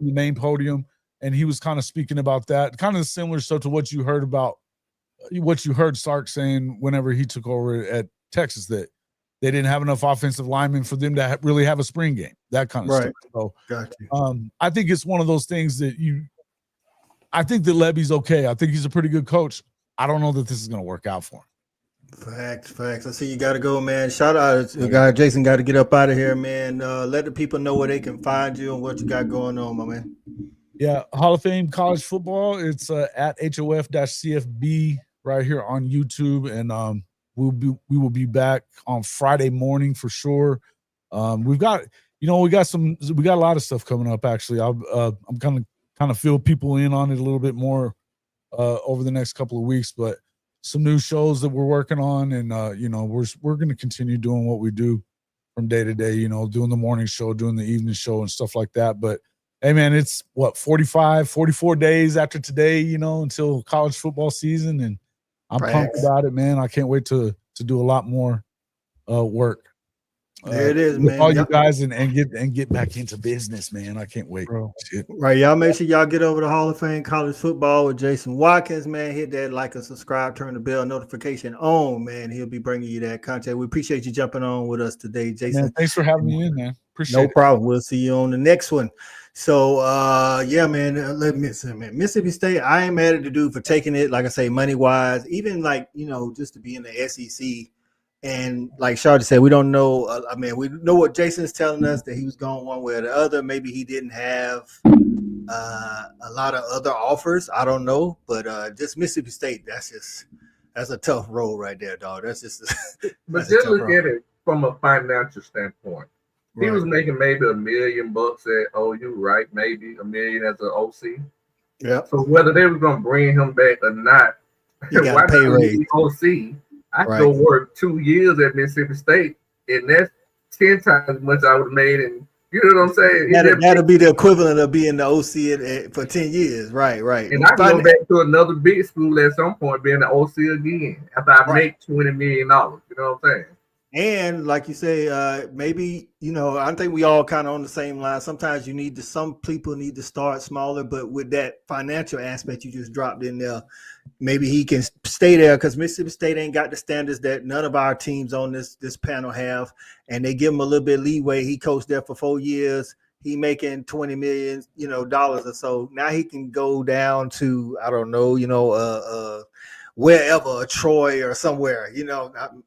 Speaker 5: main podium, and he was kind of speaking about that, kind of similar stuff to what you heard Sark saying whenever he took over at Texas, that they didn't have enough offensive linemen for them to really have a spring game, that kind of stuff. So I think it's one of those things that I think that Levy's okay. I think he's a pretty good coach. I don't know that this is going to work out for him.
Speaker 2: Facts. I see you got to go, man. Shout out to guy Jason. Got to get up out of here, man. Let the people know where they can find you and what you got going on, my man.
Speaker 5: Yeah, Hall of Fame College Football. It's at HOF-CFB right here on YouTube, and we will be back on Friday morning for sure. We got a lot of stuff coming up. Actually, I'm kind of fill people in on it a little bit more over the next couple of weeks, but some new shows that we're working on, and we're going to continue doing what we do from day to day, doing the morning show, doing the evening show and stuff like that. But hey man, it's 44 days after today, until college football season, and I'm pumped about it, man. I can't wait to do a lot more work.
Speaker 2: There it is, man.
Speaker 5: All you guys and get back into business, man. I can't wait, bro.
Speaker 2: Right, y'all make sure y'all get over to Hall of Fame College Football with Jason Watkins, man. Hit that like and subscribe, turn the bell notification on, man. He'll be bringing you that content. We appreciate you jumping on with us today, Jason.
Speaker 5: Man, thanks for having me in, man. Appreciate it.
Speaker 2: No problem. We'll see you on the next one. So, yeah, man. Mississippi State. I ain't mad at the dude for taking it. Like I say, money wise, even just to be in the SEC. And like Shawty said, we don't know. We know what Jason's telling us, that he was going one way or the other. Maybe he didn't have a lot of other offers. I don't know, but just Mississippi State. That's a tough road right there, dog. That's just.
Speaker 7: But just look at it from a financial standpoint. He was making maybe $1 million at OU, right? Maybe $1 million as an OC.
Speaker 2: Yeah.
Speaker 7: So whether they were going to bring him back or not, why
Speaker 2: pay
Speaker 7: not
Speaker 2: raise.
Speaker 7: OC? I could work 2 years at Mississippi State, and that's 10 times as much I would have made. And you know what I'm saying?
Speaker 2: That'll be the equivalent of being the OC for 10 years. Right.
Speaker 7: And I go back to another big school at some point, being the OC again, after I make $20 million. You know what I'm saying?
Speaker 2: And like you say, maybe, I think we all kind of on the same line. Sometimes some people need to start smaller, but with that financial aspect you just dropped in there, maybe he can stay there, because Mississippi State ain't got the standards that none of our teams on this panel have, and they give him a little bit of leeway. He coached there for 4 years. He making $20 million, dollars or so. Now he can go down to, I don't know, wherever, Troy or somewhere,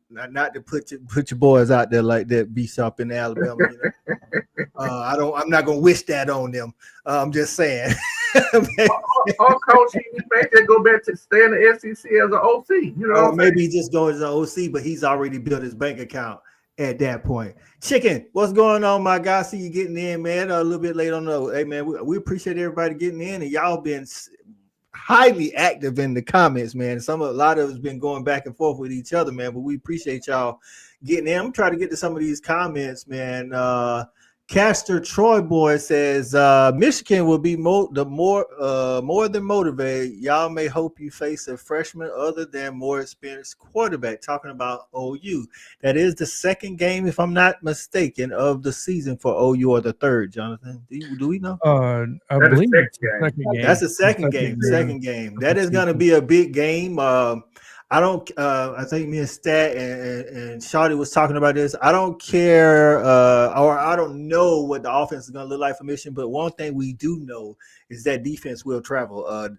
Speaker 2: not to put your boys out there like that, be sharp in Alabama. I'm not gonna wish that on them. I'm just saying.
Speaker 7: Our coach, he may just go back to stay in the SEC as an OC.
Speaker 2: Maybe he just goes as an OC, but he's already built his bank account at that point. Chicken, what's going on, my guy? See you getting in, man. A little bit late on the. Hey, man, we appreciate everybody getting in, and y'all been highly active in the comments, man. A lot of us been going back and forth with each other, man, but we appreciate y'all getting in. I'm trying to get to some of these comments, man. Castor Troy Boy says Michigan will be more than motivated. Y'all may hope you face a freshman other than more experienced quarterback. Talking about OU. That is the second game, if I'm not mistaken, of the season for OU, or the third. Jonathan, do we know?
Speaker 1: I believe it's the second game.
Speaker 2: That's the second game. Second game. That is going to be a big game. I think me and Stat and Shawty was talking about this. I don't care, or I don't know what the offense is going to look like for Michigan, but one thing we do know is that defense will travel. And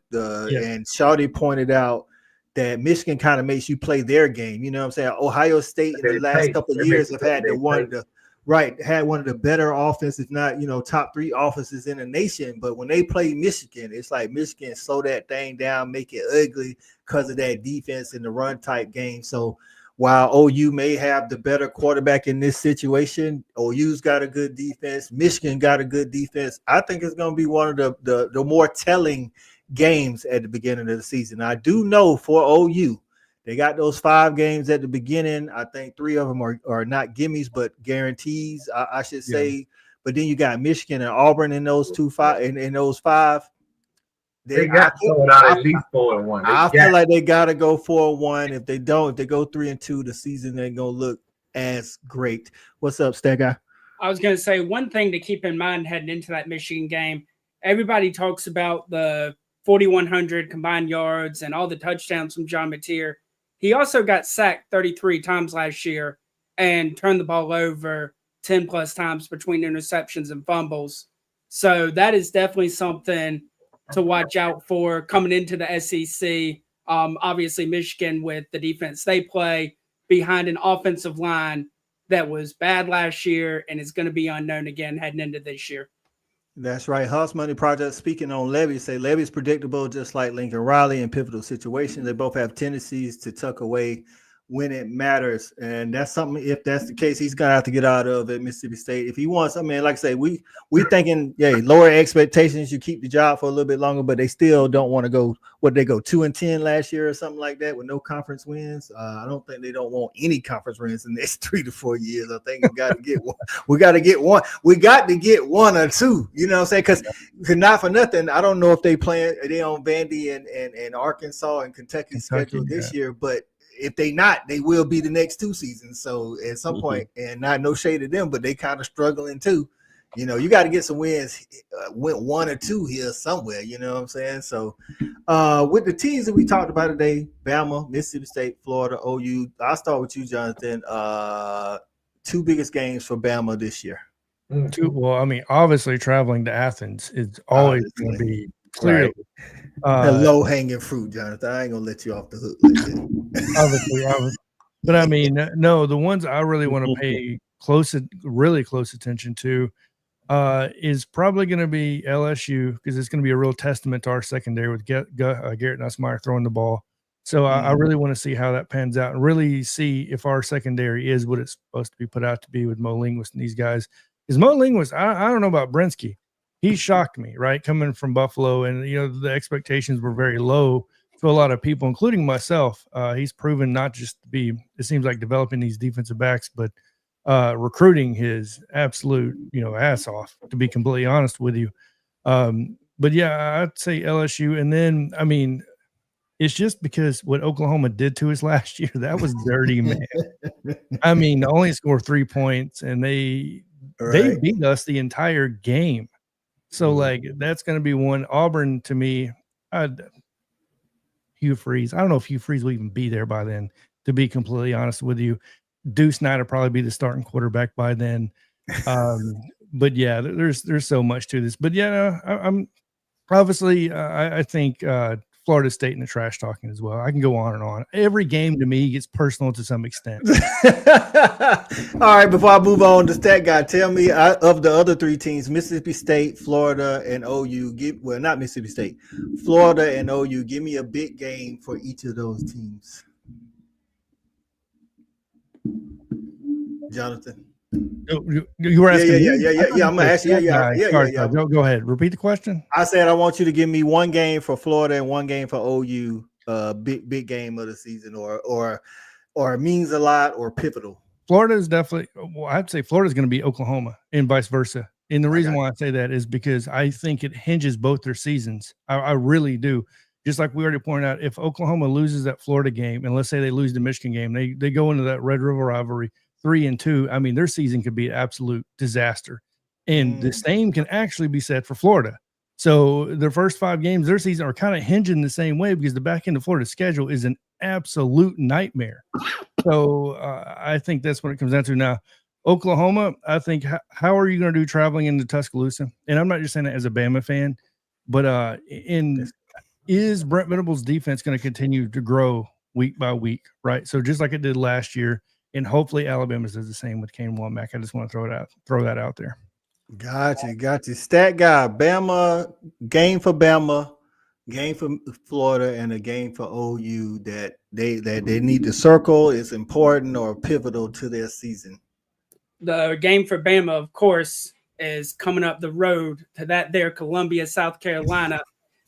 Speaker 2: Shawty pointed out that Michigan kind of makes you play their game. You know what I'm saying? Ohio State in the last couple of years have had one of the better offenses, if not, top 3 offenses in the nation. But when they play Michigan, it's like Michigan slow that thing down, make it ugly because of that defense in the run type game. So while OU may have the better quarterback in this situation, OU's got a good defense. Michigan got a good defense. I think it's going to be one of the more telling games at the beginning of the season. I do know for OU, they got those 5 games at the beginning. I think 3 of them are not gimmies, but guarantees, I should say. But then you got Michigan and Auburn in those 5.
Speaker 7: They got sold out at least 4-1.
Speaker 2: I feel like they gotta go 4-1. If they don't, if they go 3-2, the season ain't gonna look as great. What's up, Stat Guy?
Speaker 4: I was going to say one thing to keep in mind heading into that Michigan game. Everybody talks about the 4,100 combined yards and all the touchdowns from John Mateer. He also got sacked 33 times last year and turned the ball over 10 plus times between interceptions and fumbles. So that is definitely something to watch out for coming into the SEC. Obviously, Michigan with the defense they play behind an offensive line that was bad last year and is going to be unknown again heading into this year.
Speaker 2: That's right. House Money Project speaking on Levy say Levy's predictable, just like Lincoln Riley in pivotal situations. They both have tendencies to tuck away when it matters. And that's something, if that's the case, he's going to have to get out of at Mississippi State. If he wants, I mean, like I say, we thinking, lower expectations, you keep the job for a little bit longer, but they still don't want to go, they go 2-10 last year or something like that with no conference wins. I don't think they don't want any conference wins in the next 3 to 4 years. I think we got to get one. We got to get one. We got to get 1 or 2, you know what I'm saying? Because not for nothing, I don't know if they on Vandy and Arkansas and Kentucky schedule this year, but if they not, they will be the next 2 seasons. So at some point, and not no shade of them, but they kind of struggling too. You know, you got to get some wins, went 1 or 2 here somewhere. You know what I'm saying? So with the teams that we talked about today, Bama, Mississippi State, Florida, OU. I'll start with you, Jonathan. 2 biggest games for Bama this year.
Speaker 1: Well, I mean, obviously traveling to Athens is always going to be clearly
Speaker 2: low hanging fruit, Jonathan. I ain't gonna let you off the hook like that.
Speaker 1: obviously. But I mean, no, the ones I really want to pay really close attention to is probably going to be LSU, because it's going to be a real testament to our secondary with Garrett Nussmeier throwing the ball. So I really want to see how that pans out and really see if our secondary is what it's supposed to be put out to be with Mo Linguist and these guys. Because Mo Linguist, I don't know about Brinsky. He shocked me, right? Coming from Buffalo, and the expectations were very low to a lot of people, including myself. He's proven not just to be, it seems like, developing these defensive backs, but recruiting his absolute, ass off, to be completely honest with you. But yeah, I'd say LSU. And then, I mean, it's just because what Oklahoma did to us last year, that was dirty, man. I mean, only scored 3 points, and they beat us the entire game. So, that's going to be one. Auburn, to me, Hugh Freeze. I don't know if Hugh Freeze will even be there by then, to be completely honest with you. Deuce Knight will probably be the starting quarterback by then. But, yeah, there's so much to this. But, yeah, I'm obviously I think Florida State in the trash talking as well. I can go on and on. Every game to me gets personal to some extent.
Speaker 2: All right, before I move on to Stat Guy, tell me of the other 3 teams, Mississippi State, Florida, and OU. Not Mississippi State, Florida and OU. Give me a big game for each of those teams. Jonathan.
Speaker 1: You were asking.
Speaker 2: Yeah. I'm gonna ask you. Yeah.
Speaker 1: Go ahead. Repeat the question.
Speaker 2: I said I want you to give me 1 game for Florida and 1 game for OU. Big game of the season, or means a lot, or pivotal.
Speaker 1: Florida is definitely. Well, I'd say Florida is going to be Oklahoma, and vice versa. And the reason why I say that is because I think it hinges both their seasons. I really do. Just like we already pointed out, if Oklahoma loses that Florida game, and let's say they lose the Michigan game, they go into that Red River rivalry 3-2. I mean, their season could be an absolute disaster. And the same can actually be said for Florida. So the first 5 games, their season are kind of hinging the same way, because the back end of Florida's schedule is an absolute nightmare. So I think that's what it comes down to. Now, Oklahoma, I think, how are you going to do traveling into Tuscaloosa? And I'm not just saying that as a Bama fan, but is Brent Venables' defense going to continue to grow week by week, right? So just like it did last year, and hopefully Alabama does the same with Kane Womack. I just want to throw that out there.
Speaker 2: Gotcha. Stat Guy, Bama, game for Bama, game for Florida, and a game for OU that they need to circle is important or pivotal to their season.
Speaker 4: The game for Bama, of course, is coming up the road to that there Columbia, South Carolina.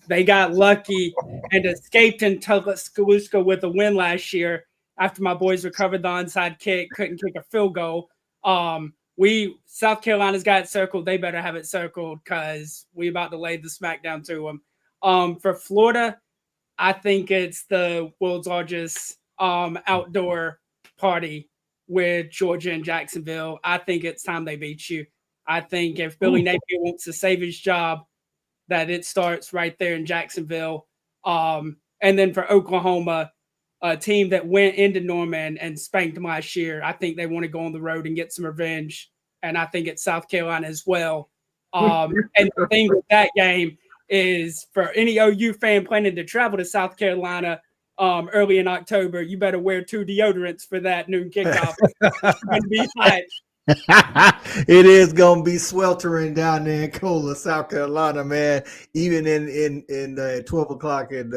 Speaker 4: They got lucky and escaped in Tuscaloosa with a win last year after my boys recovered the onside kick, couldn't kick a field goal. South Carolina's got it circled. They better have it circled, because we about to lay the smack down to them. For Florida, I think it's the world's largest outdoor party with Georgia and Jacksonville. I think it's time they beat you. I think if Billy Napier wants to save his job, that it starts right there in Jacksonville. And then for Oklahoma, a team that went into Norman and spanked them last year, I think they want to go on the road and get some revenge. And I think it's South Carolina as well. And the thing with that game is for any OU fan planning to travel to South Carolina early in October, you better wear 2 deodorants for that noon kickoff. It's going to be hot.
Speaker 2: It is gonna be sweltering down there in Cola, South Carolina, man. Even in 12 o'clock in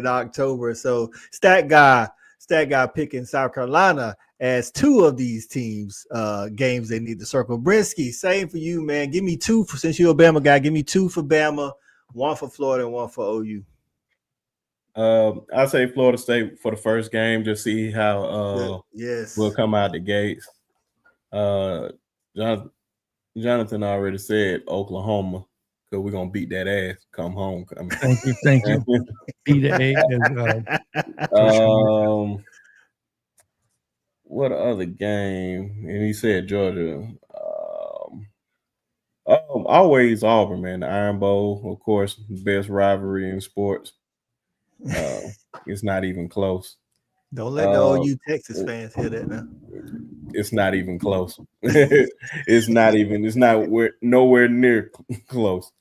Speaker 2: October. So stat guy picking South Carolina as 2 of these teams games they need to circle. Brinsky, same for you, man. Give me 2 since you're a Bama guy. Give me 2 for Bama, 1 for Florida, and 1 for OU.
Speaker 6: I say Florida State for the first game, just see how we'll come out the gates. Jonathan already said Oklahoma, because we're gonna beat that ass come home.
Speaker 1: Thank you. Beat the
Speaker 6: What other game? And he said Georgia. Always Auburn, man. The Iron Bowl, of course, best rivalry in sports. It's not even close.
Speaker 2: Don't let the OU Texas fans hear that now.
Speaker 6: It's not even close. It's nowhere near close.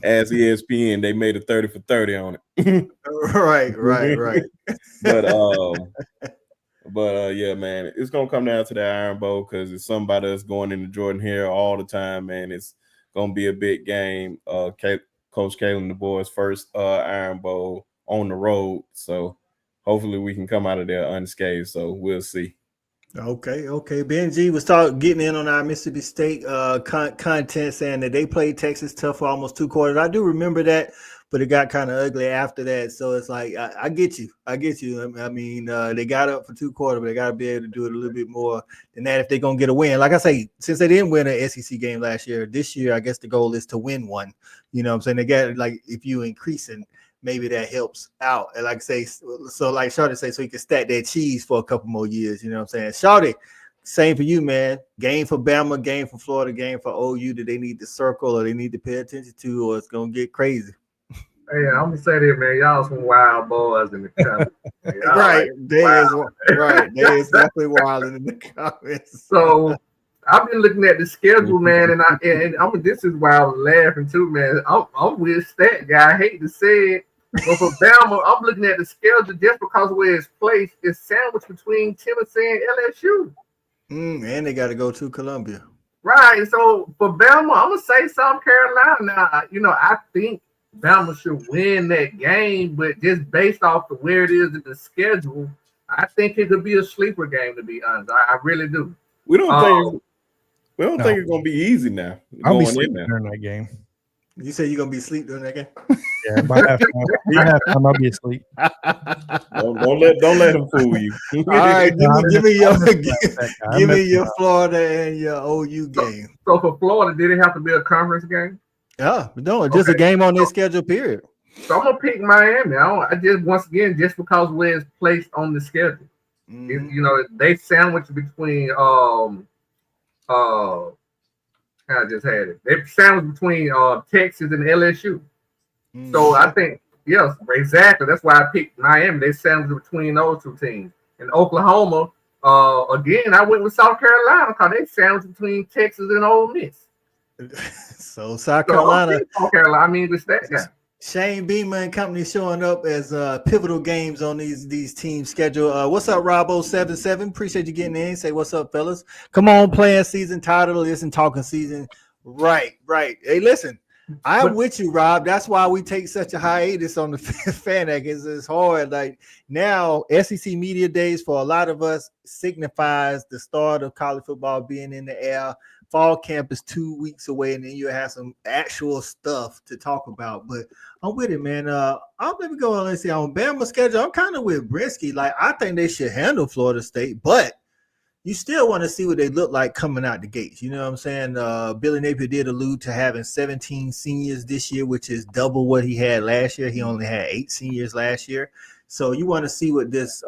Speaker 6: As ESPN, they made a 30 for 30 on it.
Speaker 2: Right.
Speaker 6: But yeah, man, it's gonna come down to the Iron Bowl because it's somebody that's going into Jordan-Hare all the time, man. It's gonna be a big game. Coach Kalen DeBoer's first Iron Bowl on the road, so hopefully we can come out of there unscathed. So we'll see.
Speaker 2: Okay. Ben G was getting in on our Mississippi State content, saying that they played Texas tough for almost 2 quarters. I do remember that, but it got kind of ugly after that. So it's like I get you. I mean, they got up for 2 quarters, but they got to be able to do it a little bit more than that if they're gonna get a win. Like I say, since they didn't win an SEC game last year, this year I guess the goal is to win one. You know what I'm saying? They got, like, if you increasing, maybe that helps out. And like I say, so like Shawty say, so you can stack that cheese for a couple more years. You know what I'm saying? Shawty, same for you, man. Game for Bama, game for Florida, game for OU that they need to circle or they need to pay attention to, or it's gonna get crazy.
Speaker 7: Hey, I'm gonna say this, man. Y'all some wild boys in the comments.
Speaker 2: Right. There is definitely wild in the comments.
Speaker 7: So I've been looking at the schedule, man, and this is why I was laughing too, man. I'm with Stat Guy. I hate to say it, but for Bama, I'm looking at the schedule just because of where it's placed. It's sandwiched between Tennessee and LSU.
Speaker 2: And they got to go to Columbia.
Speaker 7: Right. So for Bama, I'm gonna say South Carolina. Now, I think Bama should win that game, but just based off of where it is in the schedule, I think it could be a sleeper game. To be honest, I really do.
Speaker 6: We don't think it's gonna be easy now.
Speaker 1: I'll be sleeping during that game.
Speaker 2: You say you're gonna be asleep during that game?
Speaker 1: Yeah, by halftime I'll be asleep.
Speaker 6: Don't let them fool you.
Speaker 2: All right, give me your Florida and your OU game.
Speaker 7: So for Florida, did it have to be a conference game?
Speaker 2: Yeah, no, just a game on their schedule, period.
Speaker 7: So I'm gonna pick Miami. I just because where it's placed on the schedule. They sandwich between I just had it. They sandwich between Texas and LSU. So I think, yes, exactly. That's why I picked Miami. They sandwich between those 2 teams. And Oklahoma, again, I went with South Carolina because they sandwich between Texas and Ole Miss.
Speaker 2: So South Carolina.
Speaker 7: It's that guy.
Speaker 2: Shane Beamer and company showing up as pivotal games on these teams' schedule. What's up, Robo77? Appreciate you getting in. Say what's up, fellas. Come on, playing season, tired of this and talking season. Right. Hey, listen, I'm with you, Rob. That's why we take such a hiatus on the fan egg. It's hard. Like now, SEC Media Days for a lot of us signifies the start of college football being in the air. Fall camp is 2 weeks away, and then you'll have some actual stuff to talk about. But I'm with it, man. Let me go on and see on Bama schedule. I'm kind of with Brinsky. Like, I think they should handle Florida State, but you still want to see what they look like coming out the gates. You know what I'm saying? Billy Napier did allude to having 17 seniors this year, which is double what he had last year. He only had 8 seniors last year. So you want to see what this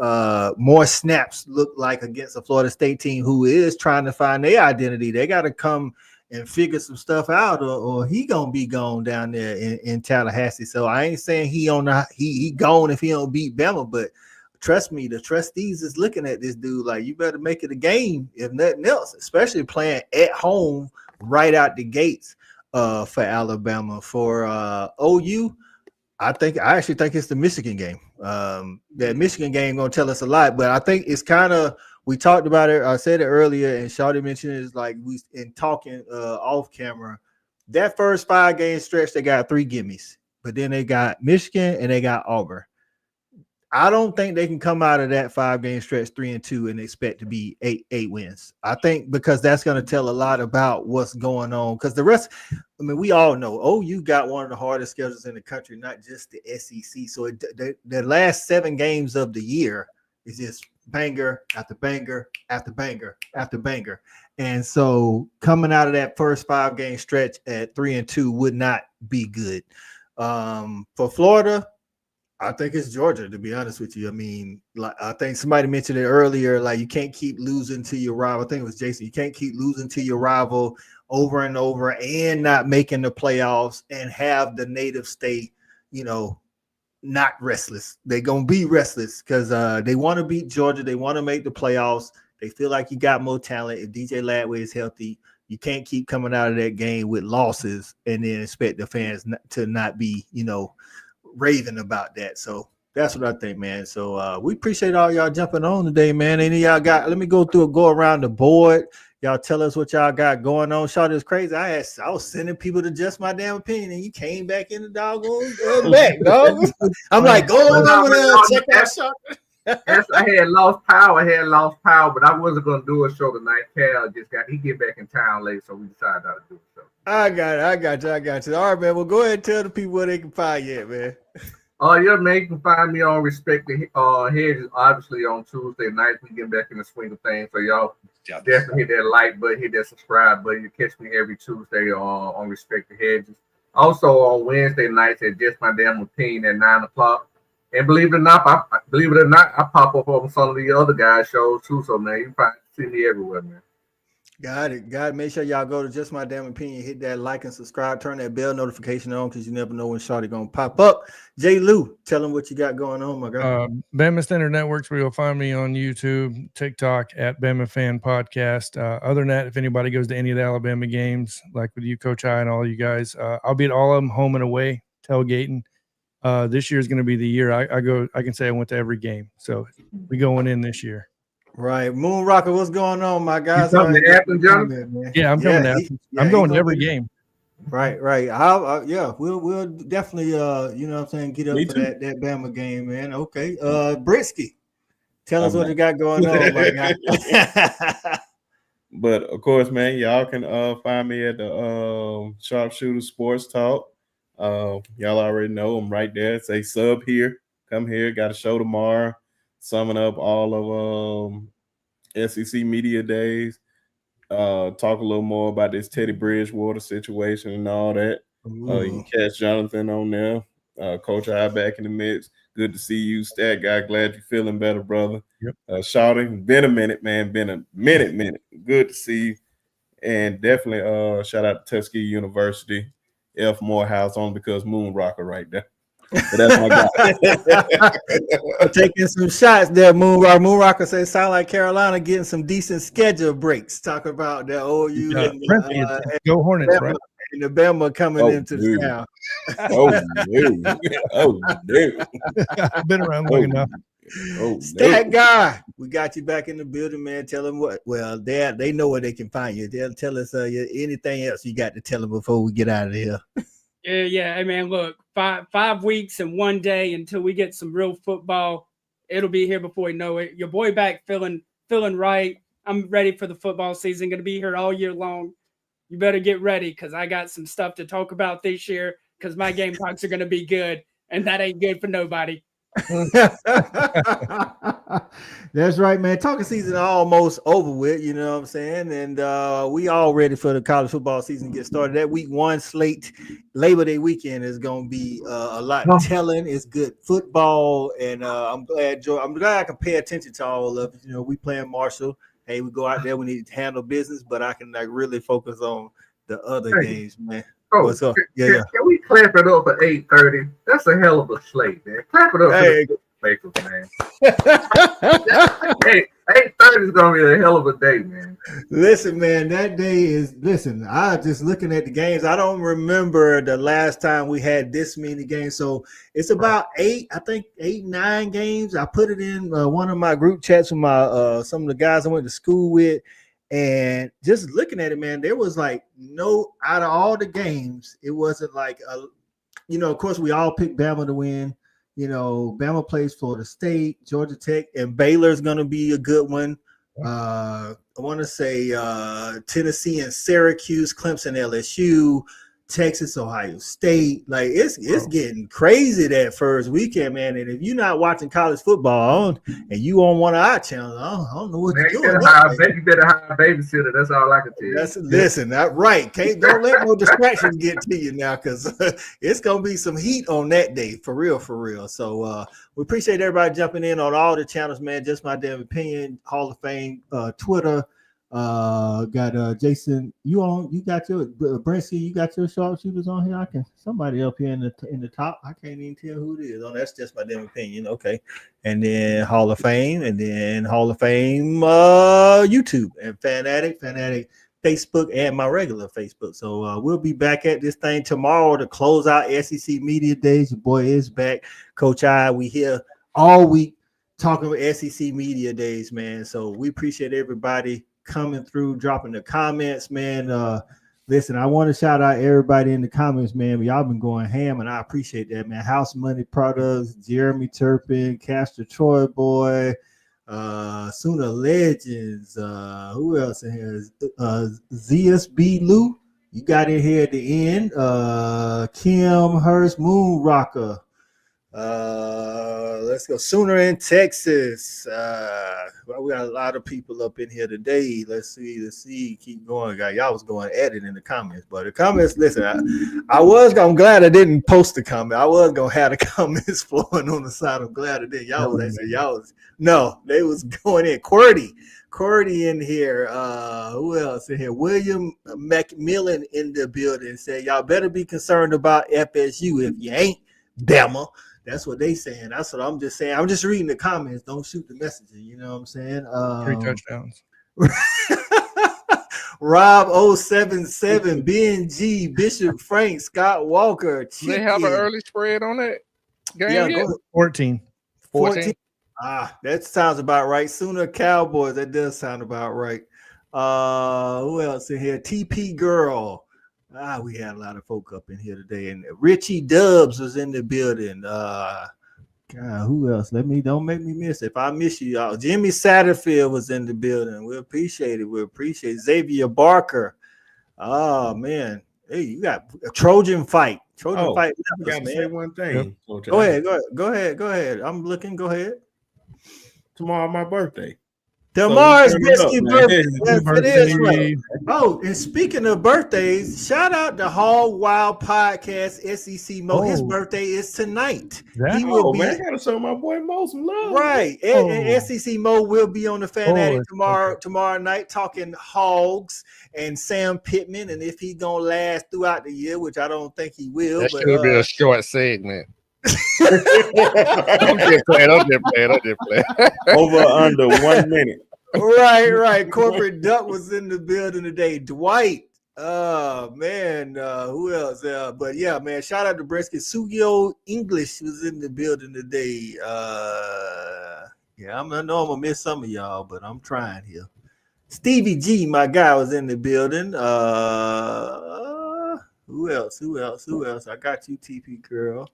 Speaker 2: more snaps look like against a Florida State team who is trying to find their identity. They got to come and figure some stuff out, or he gonna be gone down there in Tallahassee. So I ain't saying he gone if he don't beat Bama, but trust me, the trustees is looking at this dude like, you better make it a game, if nothing else, especially playing at home right out the gates for Alabama. For OU, I actually think it's the Michigan game. That Michigan game gonna tell us a lot, but I think it's kind of, we talked about it. I said it earlier, and Shawty mentioned it, is like we in talking off camera. That first 5-game stretch, they got 3 gimmies, but then they got Michigan and they got Auburn. I don't think they can come out of that 5-game stretch 3-2 and expect to be 8 wins. I think because that's going to tell a lot about what's going on. Because the rest, I mean, we all know OU got one of the hardest schedules in the country, not just the SEC. So the last 7 games of the year is just banger after banger after banger after banger. And so coming out of that first 5-game stretch at 3-2 would not be good. For Florida, I think it's Georgia, to be honest with you. I mean, like, I think somebody mentioned it earlier, like you can't keep losing to your rival. I think it was Jason. You can't keep losing to your rival over and over and not making the playoffs and have the native state, not restless. They're going to be restless because they want to beat Georgia. They want to make the playoffs. They feel like you got more talent. If DJ Ladway is healthy, you can't keep coming out of that game with losses and then expect the fans to not be, raving about that. So that's what I think, man. So we appreciate all y'all jumping on today, man. Any of y'all let me go around the board. Y'all tell us what y'all got going on. Shawty, is crazy. I was sending people to Just My Damn Opinion, and you came back in the doggone back, dog. I'm like, go over there and check out Shawty.
Speaker 7: Yes, I had lost power, but I wasn't gonna do a show tonight. Cal he get back in town late, so we decided not to do a show.
Speaker 2: I got you. All right, man. Well, go ahead and tell the people where they can find you at, man.
Speaker 7: Yeah, man, you can find me on Respect the Hedges, obviously on Tuesday nights. We get back in the swing of things, so y'all definitely hit that like button, hit that subscribe button. You catch me every Tuesday on Respect the Hedges. Also on Wednesday nights at Just My Damn Opinion at 9 o'clock. And believe it or not, I pop up on some of the other guys' shows too. So man, you can see me everywhere, man.
Speaker 2: Got it. Make sure y'all go to Just My Damn Opinion, hit that like and subscribe, turn that bell notification on because you never know when Shawty gonna pop up. J. Lou, tell them what you got going on, my guy.
Speaker 1: Bama Standard Networks, where you'll find me on YouTube, TikTok at Bama Fan Podcast. Other than that, if anybody goes to any of the Alabama games, like with you, Coach I, and all you guys, I'll be at all of them, home and away, tailgating. This year is going to be the year I can say I went to every game. So we going in this year.
Speaker 2: Right. Moon Rocker, what's going on, my guys?
Speaker 7: You coming to Athens, Jonathan?
Speaker 1: Yeah, I'm coming to Athens. I'm going to every game.
Speaker 2: Right. We'll definitely get up for that Bama game, man. Okay. Britsky, tell us what you got going on right now.
Speaker 6: But of course, man, y'all can find me at the Sharpshooter Sports Talk. Y'all already know I'm right there. Say sub here, come here. Got a show tomorrow, summing up all of SEC media days. Talk a little more about this Teddy Bridgewater situation and all that. You can catch Jonathan on there. Coach I back in the mix. Good to see you, Stat Guy. Glad you're feeling better, brother.
Speaker 1: Yep.
Speaker 6: Shawty, been a minute, man. Been a minute. Good to see you. And definitely shout out to Tuskegee University. F. Morehouse on because Moon Rocker right there. So that's my guy.
Speaker 2: Taking some shots there, Moon Rocker. Moon Rocker says sound like Carolina getting some decent schedule breaks. Talking about the OU and
Speaker 1: Go Hornets,
Speaker 2: Bama,
Speaker 1: right?
Speaker 2: And the Bama coming into the town.
Speaker 1: I've been around long enough.
Speaker 2: Stat Guy, we got you back in the building, man. Tell them what. Well, they know where they can find you. They'll tell us anything else you got to tell them before we get out of here.
Speaker 4: Yeah. Hey, man, look, 5 weeks and 1 day until we get some real football. It'll be here before we know it. Your boy back feeling right. I'm ready for the football season. Going to be here all year long. You better get ready because I got some stuff to talk about this year because my Gamecocks are going to be good, and that ain't good for nobody.
Speaker 2: That's right, man. Talking season almost over with, you know what I'm saying? And we all ready for the college football season to get started. That week 1 slate, Labor Day weekend, is going to be a lot telling. It's good football, and I'm glad I can pay attention to all of it. You know, we playing Marshall. Hey, we go out there, we need to handle business, but I can like really focus on the other games, man.
Speaker 7: Oh,
Speaker 2: what's up?
Speaker 7: Can we clap it up for 8:30? That's a hell of a slate, man. Clap it up for the Lakers, man. Hey, 8:30 is gonna be a hell of a day, man.
Speaker 2: Listen, man, that day is I just looking at the games. I don't remember the last time we had this many games. So it's about 8, 9 games. I put it in one of my group chats with my some of the guys I went to school with. And just looking at it, man, there was like out of all the games, it wasn't like of course we all picked Bama to win. You know, Bama plays Florida State, Georgia Tech, and Baylor's gonna be a good one. I want to say Tennessee and Syracuse, Clemson, LSU, Texas, Ohio State. Like it's getting crazy that first weekend, man. And if you're not watching college football and you on one of our channels, I don't know what you're doing.
Speaker 7: You better hire a babysitter. That's all I can tell you.
Speaker 2: Listen, that's right. Don't let no distractions get to you now, because it's gonna be some heat on that day, for real, for real. So we appreciate everybody jumping in on all the channels, man. Just My Damn Opinion, Hall of Fame, Twitter. Got Jason, you got your Brancy, you got your sharpshooters on here. Somebody up here in the top. I can't even tell who it is. Oh, that's Just My Damn Opinion. Okay. And then Hall of Fame, YouTube, and Fanatic Facebook, and my regular Facebook. So we'll be back at this thing tomorrow to close out SEC Media Days. Your boy is back. Coach I, we here all week talking with SEC Media Days, man. So we appreciate everybody coming through, dropping the comments, man. Listen, I want to shout out everybody in the comments, man. Y'all been going ham, and I appreciate that, man. House Money Products, Jeremy Turpin, Castor Troy Boy, Sooner Legends, who else in here? ZSB Lou, you got in here at the end. Kim Hurst, Moon Rocker. Let's go. Sooner in Texas. We got a lot of people up in here today. Let's see. Keep going, guys. Y'all was going at it in the comments, but the comments. Listen, I'm glad I didn't post the comment. I was gonna have the comments flowing on the side. I'm glad I did. They was going in. QWERTY in here. Who else in here? William Macmillan in the building said, y'all better be concerned about FSU. If you ain't, Bama. That's what they saying. That's what I'm just saying. I'm just reading the comments. Don't shoot the messenger. You know what I'm saying?
Speaker 1: 3 touchdowns.
Speaker 2: Rob 077, BNG, Bishop Frank, Scott Walker.
Speaker 3: Do they have an early spread on that game?
Speaker 2: Yeah,
Speaker 3: yet?
Speaker 1: 14.
Speaker 2: That sounds about right. Sooner Cowboys. That does sound about right. Who else in here? TP Girl. We had a lot of folk up in here today, and Richie Dubs was in the building. God, who else? Don't make me miss it. If I miss you, y'all. Jimmy Satterfield was in the building. We appreciate it. We appreciate Xavier Barker. Oh man, hey, you got a Trojan Fight. I
Speaker 6: got to say one thing.
Speaker 2: Yep. Go ahead. I'm looking. Go ahead.
Speaker 6: Tomorrow, my birthday.
Speaker 2: Tomorrow's Brisky birthday. Yes, it is right. Oh, and speaking of birthdays, shout out to Hog Wild Podcast, SEC Mo. His birthday is tonight. He will be.
Speaker 6: Man, I gotta show my boy Mo some love.
Speaker 2: Right. And SEC Mo will be on the Fanatic tomorrow night talking Hogs and Sam Pittman, and if he's gonna last throughout the year, which I don't think he will.
Speaker 3: That should be a short segment. I'm just playing.
Speaker 6: Over under 1 minute.
Speaker 2: Right. Corporate Duck was in the building today. Dwight. Man. Who else? But yeah, man. Shout out to Brisket. Sugio English was in the building today. Yeah, I know I'm gonna miss some of y'all, but I'm trying here. Stevie G, my guy, was in the building. Who else? I got you, TP girl.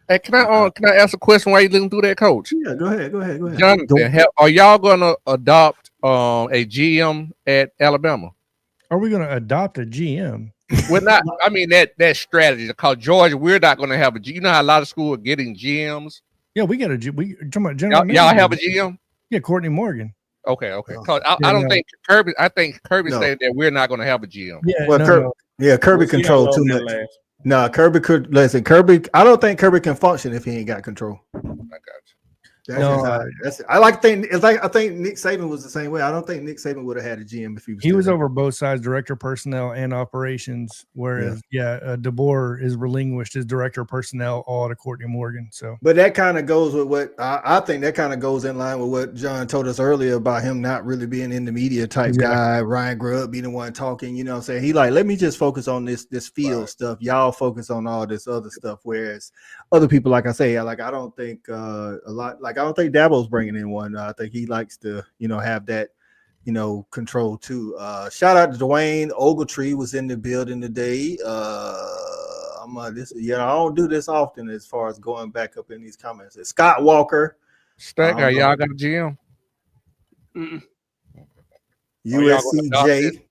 Speaker 3: Hey, can I ask a question while you looking through that, Coach?
Speaker 2: Yeah, go ahead.
Speaker 3: Jonathan, are y'all gonna adopt a GM at Alabama?
Speaker 1: Are we gonna adopt a GM?
Speaker 3: Well, not. I mean that strategy. Because Georgia, we're not gonna have a. You know how a lot of schools are getting GMs.
Speaker 1: Yeah, we got a we talking about general
Speaker 3: Y'all
Speaker 1: manager.
Speaker 3: have a GM?
Speaker 1: Yeah, Courtney Morgan.
Speaker 3: Okay. 'Cause
Speaker 2: Oh.
Speaker 3: I don't
Speaker 1: no.
Speaker 3: think Kirby. I think Kirby
Speaker 2: No.
Speaker 3: said that we're not going to have a GM.
Speaker 1: Yeah,
Speaker 2: Well,
Speaker 1: no.
Speaker 2: Kirby
Speaker 6: We'll see how
Speaker 2: controlled
Speaker 6: long
Speaker 2: too
Speaker 6: that
Speaker 2: much.
Speaker 6: lasts.
Speaker 2: No, Kirby could listen. Kirby, I don't think Kirby can function if he ain't got control.
Speaker 3: I got you.
Speaker 2: That's
Speaker 1: No,
Speaker 2: just how, I like to think. It's like I think Nick Saban was the same way. I don't think Nick Saban would have had a GM if he was.
Speaker 1: He
Speaker 2: still
Speaker 1: was
Speaker 2: there.
Speaker 1: over both sides, director of personnel and operations. Whereas, DeBoer is relinquished as director of personnel all to Courtney Morgan. So,
Speaker 2: But that kind of goes with what I think. That kind of goes in line with what John told us earlier about him not really being in the media type guy. Ryan Grubb being the one talking. You know, what I'm saying he like, let me just focus on this field stuff. Y'all focus on all this other stuff. Whereas other people, like I say, like I don't think a lot. Like I don't think Dabo's bringing in one. I think he likes to, have that, control too. Shout out to Dwayne Ogletree was in the building today. I don't do this often as far as going back up in these comments. It's Scott Walker,
Speaker 3: Stack, y'all got a GM?
Speaker 2: USCJ.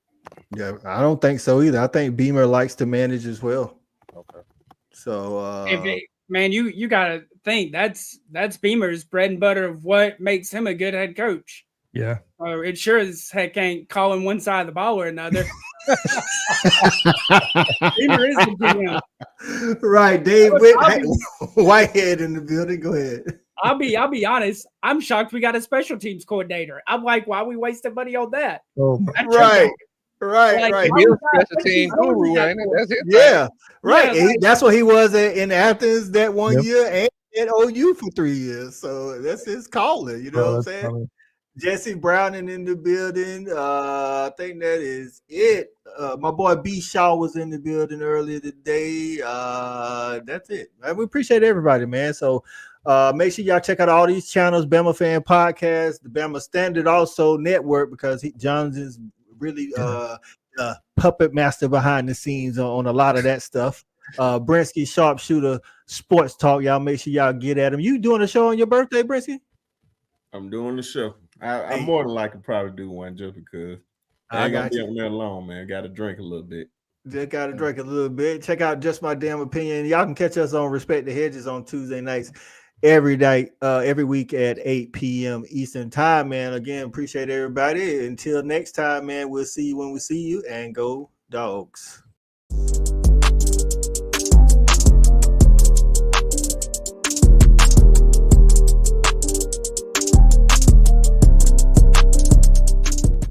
Speaker 2: Yeah, I don't think so either. I think Beamer likes to manage as well.
Speaker 3: Okay.
Speaker 2: So
Speaker 4: man, you gotta think that's Beamer's bread and butter of what makes him a good head coach.
Speaker 1: yeah.
Speaker 4: It sure as heck ain't calling one side of the ball or another. Beamer is the GM.
Speaker 2: right, Dave Whitehead in the building. Go ahead.
Speaker 4: I'll be honest. I'm shocked we got a special teams coordinator. I'm like, why are we wasting money on that?
Speaker 1: Oh,
Speaker 2: Right.
Speaker 4: Like,
Speaker 3: He's a special team guru, ain't it? That's it.
Speaker 2: Yeah, right.
Speaker 4: Yeah, like-
Speaker 2: That's what he was in Athens that one
Speaker 1: Yep.
Speaker 2: year and at OU for 3 years. So that's his calling. You know what I'm saying?
Speaker 1: funny.
Speaker 2: Jesse Browning in the building. I think that is it. My boy B Shaw was in the building earlier today. That's it. Man, we appreciate everybody, man. So make sure y'all check out all these channels, Bama Fan Podcast, the Bama Standard also network, because John's is really puppet master behind the scenes on a lot of that stuff. Brinsky Sharpshooter Sports Talk. Y'all make sure y'all get at him. You doing a show on your birthday, Brinsky?
Speaker 6: I'm doing the show. I more than likely probably do one just because I ain't gonna be on there alone, man. Got to drink a little bit.
Speaker 2: Just got to drink a little bit. Check out Just My Damn Opinion. Y'all can catch us on Respect the Hedges on Tuesday nights, every night, every week at 8 p.m. Eastern time, man. Again, appreciate everybody. Until next time, man, we'll see you when we see you, and go Dogs.